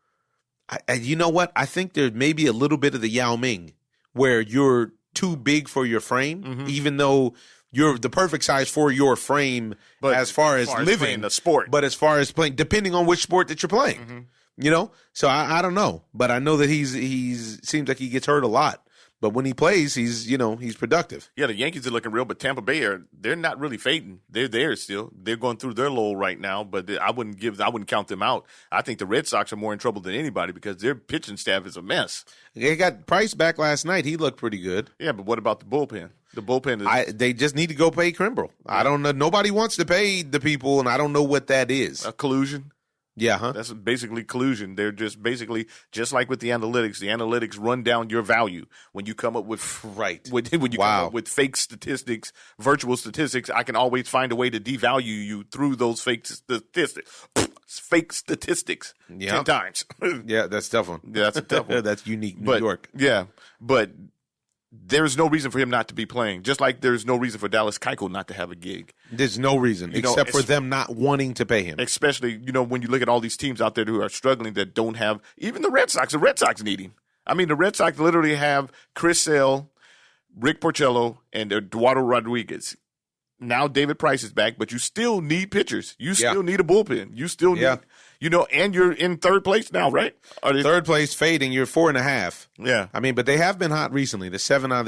You know what? I think there may be a little bit of the Yao Ming, where you're too big for your frame, even though you're the perfect size for your frame as far as living the sport. But as far as playing, depending on which sport that you're playing, you know? So I don't know. But I know that he's seems like he gets hurt a lot. But when he plays, he's productive. Yeah, the Yankees are looking real, but Tampa Bay they're not really fading. They're there still. They're going through their lull right now, but I wouldn't count them out. I think the Red Sox are more in trouble than anybody because their pitching staff is a mess. They got Price back last night. He looked pretty good. Yeah, but what about the bullpen? The bullpen is they just need to go pay Kimbrel. I don't know. Nobody wants to pay the people, and I don't know what that is. A collusion. Yeah, huh? That's basically collusion. They're just basically just like with the analytics. The analytics run down your value when you come up with when you come up with fake statistics, virtual statistics. I can always find a way to devalue you through those fake statistics. Fake statistics 10 times. Yeah, that's tough one. Yeah, that's a tough one. That's unique New York. Yeah, but there's no reason for him not to be playing, just like there's no reason for Dallas Keuchel not to have a gig. There's no reason, except for them not wanting to pay him. Especially, when you look at all these teams out there who are struggling that don't have – even the Red Sox. The Red Sox need him. I mean, the Red Sox literally have Chris Sale, Rick Porcello, and Eduardo Rodriguez. Now David Price is back, but you still need pitchers. You still need a bullpen. You still need and you're in third place now, right? Third place fading. You're 4.5. Yeah. I mean, but they have been hot recently. They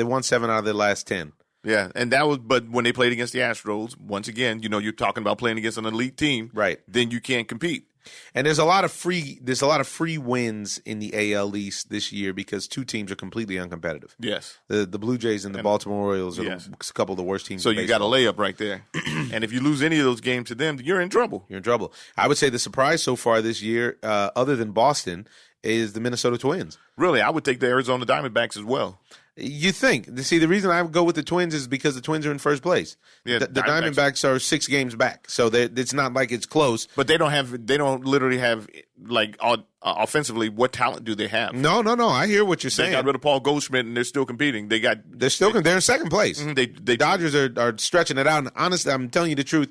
won 7 out of their last 10. Yeah, and but when they played against the Astros, once again, you're talking about playing against an elite team. Right. Then you can't compete. And there's a lot of free wins in the AL East this year because 2 teams are completely uncompetitive. Yes. The Blue Jays and the Baltimore Orioles are a couple of the worst teams. So you got a layup right there. And if you lose any of those games to them, you're in trouble. You're in trouble. I would say the surprise so far this year, other than Boston, is the Minnesota Twins. Really? I would take the Arizona Diamondbacks as well. You think. See, the reason I would go with the Twins is because the Twins are in first place. Yeah, the Diamondbacks are 6 games back, so it's not like it's close. But they don't literally have, like, offensively, what talent do they have? No. I hear what you're saying. They got rid of Paul Goldschmidt, and they're still competing. They're in second place. The Dodgers are stretching it out. And honestly, I'm telling you the truth.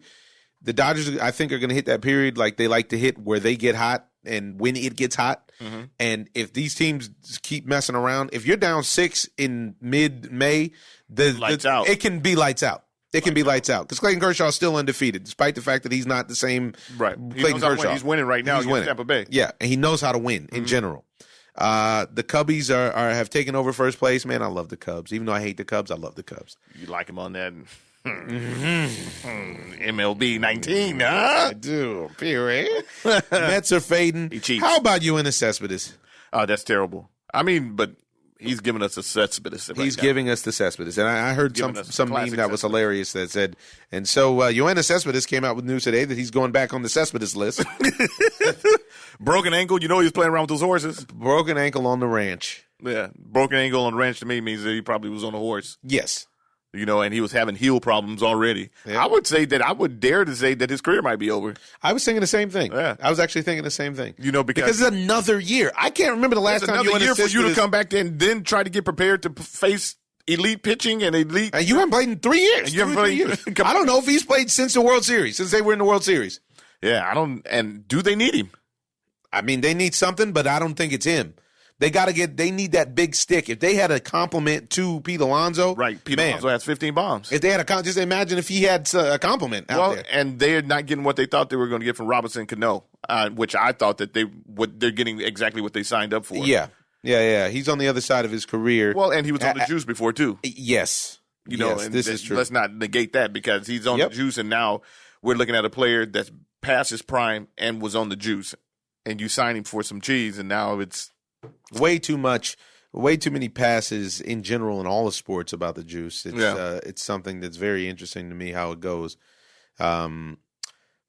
The Dodgers, I think, are going to hit that period like they like to hit where they get hot and when it gets hot. And if these teams keep messing around, if you're down 6 in mid-May, it can be lights out. It can be lights out because Clayton Kershaw is still undefeated, despite the fact that he's not the same. Right, Clayton Kershaw. He's winning right now against Tampa Bay. Yeah, and he knows how to win in general. The Cubbies have taken over first place. Man, I love the Cubs. Even though I hate the Cubs, I love the Cubs. You like him on that? MLB 19, huh? I do. Period. Mets are fading. He cheats. How about you in Cespedes? Oh, that's terrible. I mean, but he's giving us a Cespedes. He's giving us the Cespedes. And I heard some meme that was hilarious that said, and so Yoenis Cespedes came out with news today that he's going back on the Cespedes list. Broken ankle. He was playing around with those horses. Broken ankle on the ranch. Yeah. Broken ankle on the ranch to me means that he probably was on a horse. Yes. And he was having heel problems already. Yeah. I would dare to say that his career might be over. I was thinking the same thing. Yeah. I was actually thinking the same thing. Because it's another year. I can't remember the last time another year for you to come back and then try to get prepared to face elite pitching and elite. And you haven't played in 3 years. You haven't played. I don't know if he's played since the World Series, since they were in the World Series. Yeah, I don't. And do they need him? I mean, they need something, but I don't think it's him. They need that big stick. If they had a compliment to Pete Alonso. Right. Pete Alonso has 15 bombs. If they had just imagine if he had a compliment out there. And they're not getting what they thought they were going to get from Robinson Cano, which I thought that they're getting exactly what they signed up for. Yeah. He's on the other side of his career. Well, and he was on the juice before, too. Yes. And this is true. Let's not negate that because he's on the juice, and now we're looking at a player that's past his prime and was on the juice, and you sign him for some cheese, and now it's way too much. Way too many passes in general in all the sports about the juice. It's something that's very interesting to me how it goes. I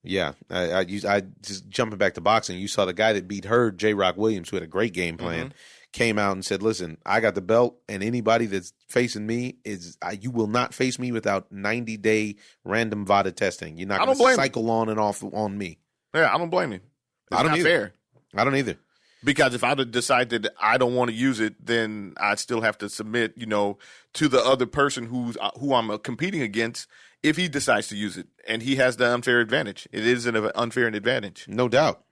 just jumping back to boxing. You saw the guy that beat Hurd, J. Rock Williams, who had a great game plan, came out and said, "Listen, I got the belt, and anybody that's facing me you will not face me without 90-day random VADA testing. You're not going to cycle on and off on me." Yeah, I don't blame him. It's not fair. I don't either. Because if I decide that I don't want to use it, then I still have to submit, to the other person who I'm competing against if he decides to use it. And he has the unfair advantage. It is an unfair advantage. No doubt.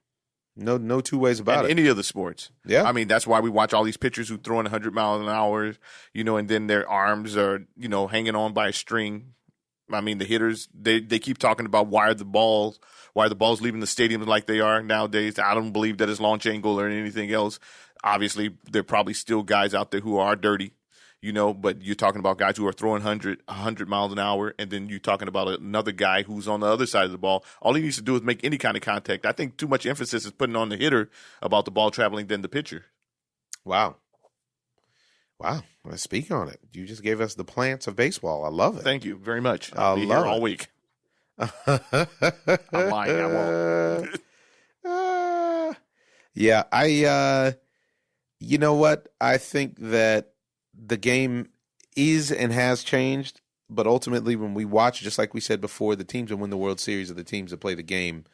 No two ways about it. Any of the sports. Yeah. I mean, that's why we watch all these pitchers who throwing 100 miles an hour, and then their arms are, hanging on by a string. I mean, the hitters, they keep talking about why are the balls leaving the stadium like they are nowadays. I don't believe that it's launch angle or anything else. Obviously, there are probably still guys out there who are dirty, but you're talking about guys who are throwing 100 miles an hour, and then you're talking about another guy who's on the other side of the ball. All he needs to do is make any kind of contact. I think too much emphasis is putting on the hitter about the ball traveling than the pitcher. Wow. Let's speak on it. You just gave us the Plance of baseball. I love it. Thank you very much. I'll be here all week. I'm lying. I won't. You know what? I think that the game is and has changed, but ultimately when we watch, just like we said before, the teams that win the World Series are the teams that play the game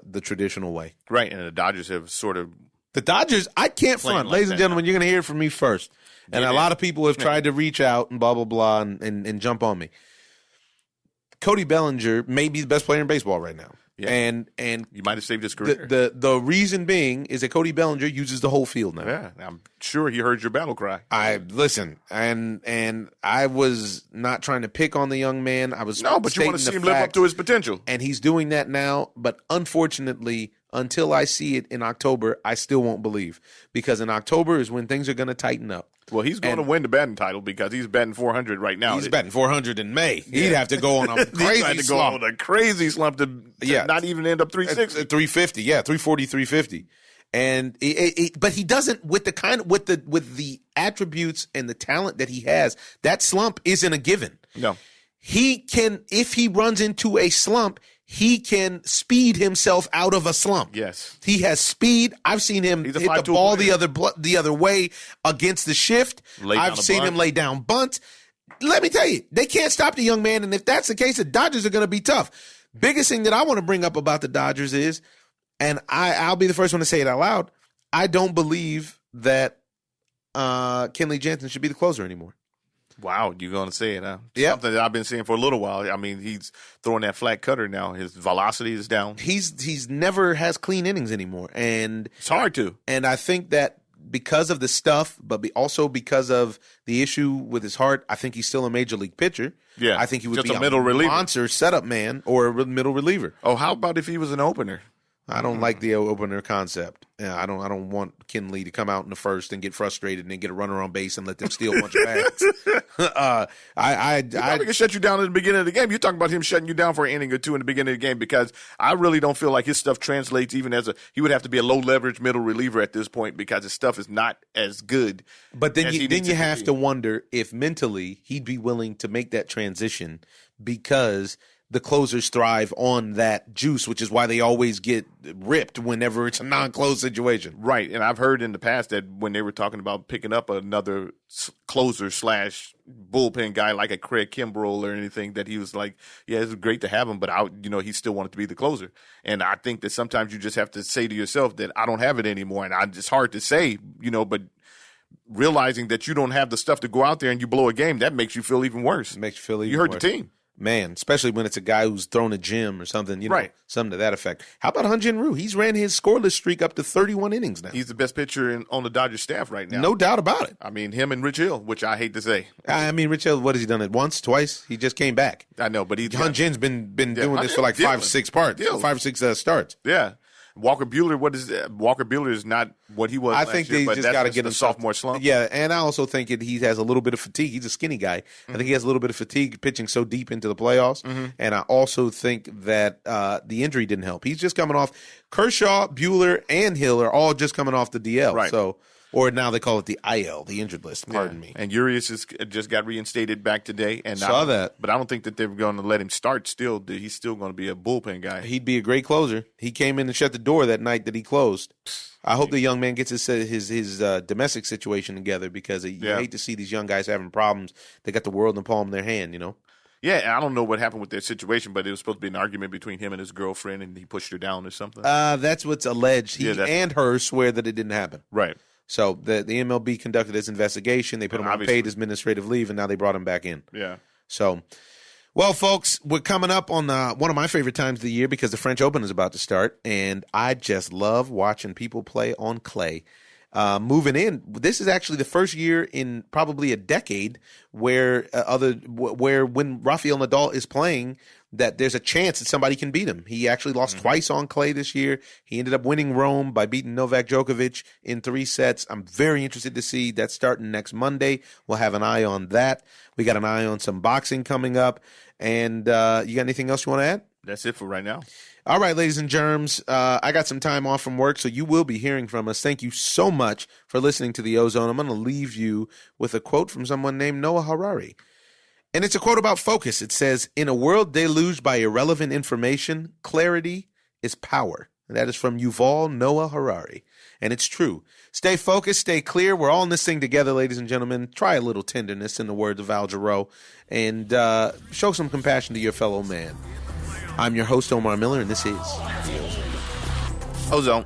the traditional way. Right, and the Dodgers have sort of... The Dodgers, I can't front. Ladies and gentlemen, you're going to hear it from me first. And a lot of people have tried to reach out and blah, blah, blah, and jump on me. Cody Bellinger may be the best player in baseball right now. Yeah. And you might have saved his career. The reason being is that Cody Bellinger uses the whole field now. Yeah, I'm sure he heard your battle cry. And I was not trying to pick on the young man. I was but you want to see him live up to his potential. And he's doing that now, but unfortunately, until I see it in October, I still won't believe. Because in October is when things are going to tighten up. Well, he's going to win the batting title because he's batting 400 right now. He's batting 400 in May. Yeah. He'd have to go on a crazy slump. Go on a crazy slump to not even end up 360. 350, 340, 350. And but he doesn't with the attributes and the talent that he has. That slump isn't a given. No. He can, if he runs into a slump, he can speed himself out of a slump. Yes. He has speed. I've seen him hit the ball the other way against the shift. I've seen him lay down bunts. Let me tell you, they can't stop the young man, and if that's the case, the Dodgers are going to be tough. Biggest thing that I want to bring up about the Dodgers is, and I'll be the first one to say it out loud, I don't believe that Kenley Jansen should be the closer anymore. Wow, you're going to say it, huh? Yeah. Something that I've been seeing for a little while. I mean, he's throwing that flat cutter now. His velocity is down. He's never has clean innings anymore. And it's hard to. And I think that because of the stuff, but also because of the issue with his heart, I think he's still a major league pitcher. Yeah. I think he would just be a middle reliever. Monster setup man or a middle reliever. Oh, how about if he was an opener? I don't like the opener concept. I don't want Kenley to come out in the first and get frustrated and then get a runner on base and let them steal a bunch of bags. I can shut you down in the beginning of the game. You're talking about him shutting you down for an inning or two in the beginning of the game because I really don't feel like his stuff translates even as he would have to be a low leverage middle reliever at this point because his stuff is not as good. But then you have to wonder if mentally he'd be willing to make that transition because the closers thrive on that juice, which is why they always get ripped whenever it's a non-close situation. Right, and I've heard in the past that when they were talking about picking up another closer / bullpen guy like a Craig Kimbrell or anything, that he was like, yeah, it's great to have him, but he still wanted to be the closer. And I think that sometimes you just have to say to yourself that I don't have it anymore, and it's hard to say, but realizing that you don't have the stuff to go out there and you blow a game, that makes you feel even worse. It makes you feel even worse. You hurt the team. Man, especially when it's a guy who's thrown a gym or something, right. Something to that effect. How about Hyun-Jin Ryu? He's ran his scoreless streak up to 31 innings now. He's the best pitcher on the Dodgers staff right now. No doubt about it. I mean, him and Rich Hill, which I hate to say. I mean, Rich Hill, what has he done it once, twice? He just came back. I know, but Hyun-Jin's been doing this for like 5 or 6 starts. Yeah. Walker Buehler is not what he was. I think year, they but just that's got to get a him sophomore slump. Yeah, and I also think he has a little bit of fatigue. He's a skinny guy. I think he has a little bit of fatigue pitching so deep into the playoffs. And I also think that the injury didn't help. He's just coming off. Kershaw, Buehler, and Hill are all just coming off the DL. Right. So, or now they call it the IL, the injured list. Pardon me. And Urias just got reinstated back today. And Saw that. But I don't think that they're going to let him start still. He's still going to be a bullpen guy. He'd be a great closer. He came in and shut the door that night that he closed. I hope the young man gets his domestic situation together because you hate to see these young guys having problems. They got the world in the palm of their hand, you know? Yeah, and I don't know what happened with their situation, but it was supposed to be an argument between him and his girlfriend, and he pushed her down or something. That's what's alleged. He and her swear that it didn't happen. Right. So the MLB conducted this investigation. They put him on paid administrative leave, and now they brought him back in. Yeah. So, well, folks, we're coming up on one of my favorite times of the year because the French Open is about to start, and I just love watching people play on clay. Moving in, this is actually the first year in probably a decade where when Rafael Nadal is playing, that there's a chance that somebody can beat him. He actually lost twice on clay this year. He ended up winning Rome by beating Novak Djokovic in 3 sets. I'm very interested to see that starting next Monday. We'll have an eye on that. We got an eye on some boxing coming up. And you got anything else you want to add? That's it for right now. All right, ladies and germs, I got some time off from work, so you will be hearing from us. Thank you so much for listening to the Ozone. I'm going to leave you with a quote from someone named Noah Harari. And it's a quote about focus. It says, "In a world deluged by irrelevant information, clarity is power." And that is from Yuval Noah Harari. And it's true. Stay focused, stay clear. We're all in this thing together, ladies and gentlemen. Try a little tenderness, in the words of Al Jarreau, and show some compassion to your fellow man. I'm your host, Omar Miller, and this is Ozone.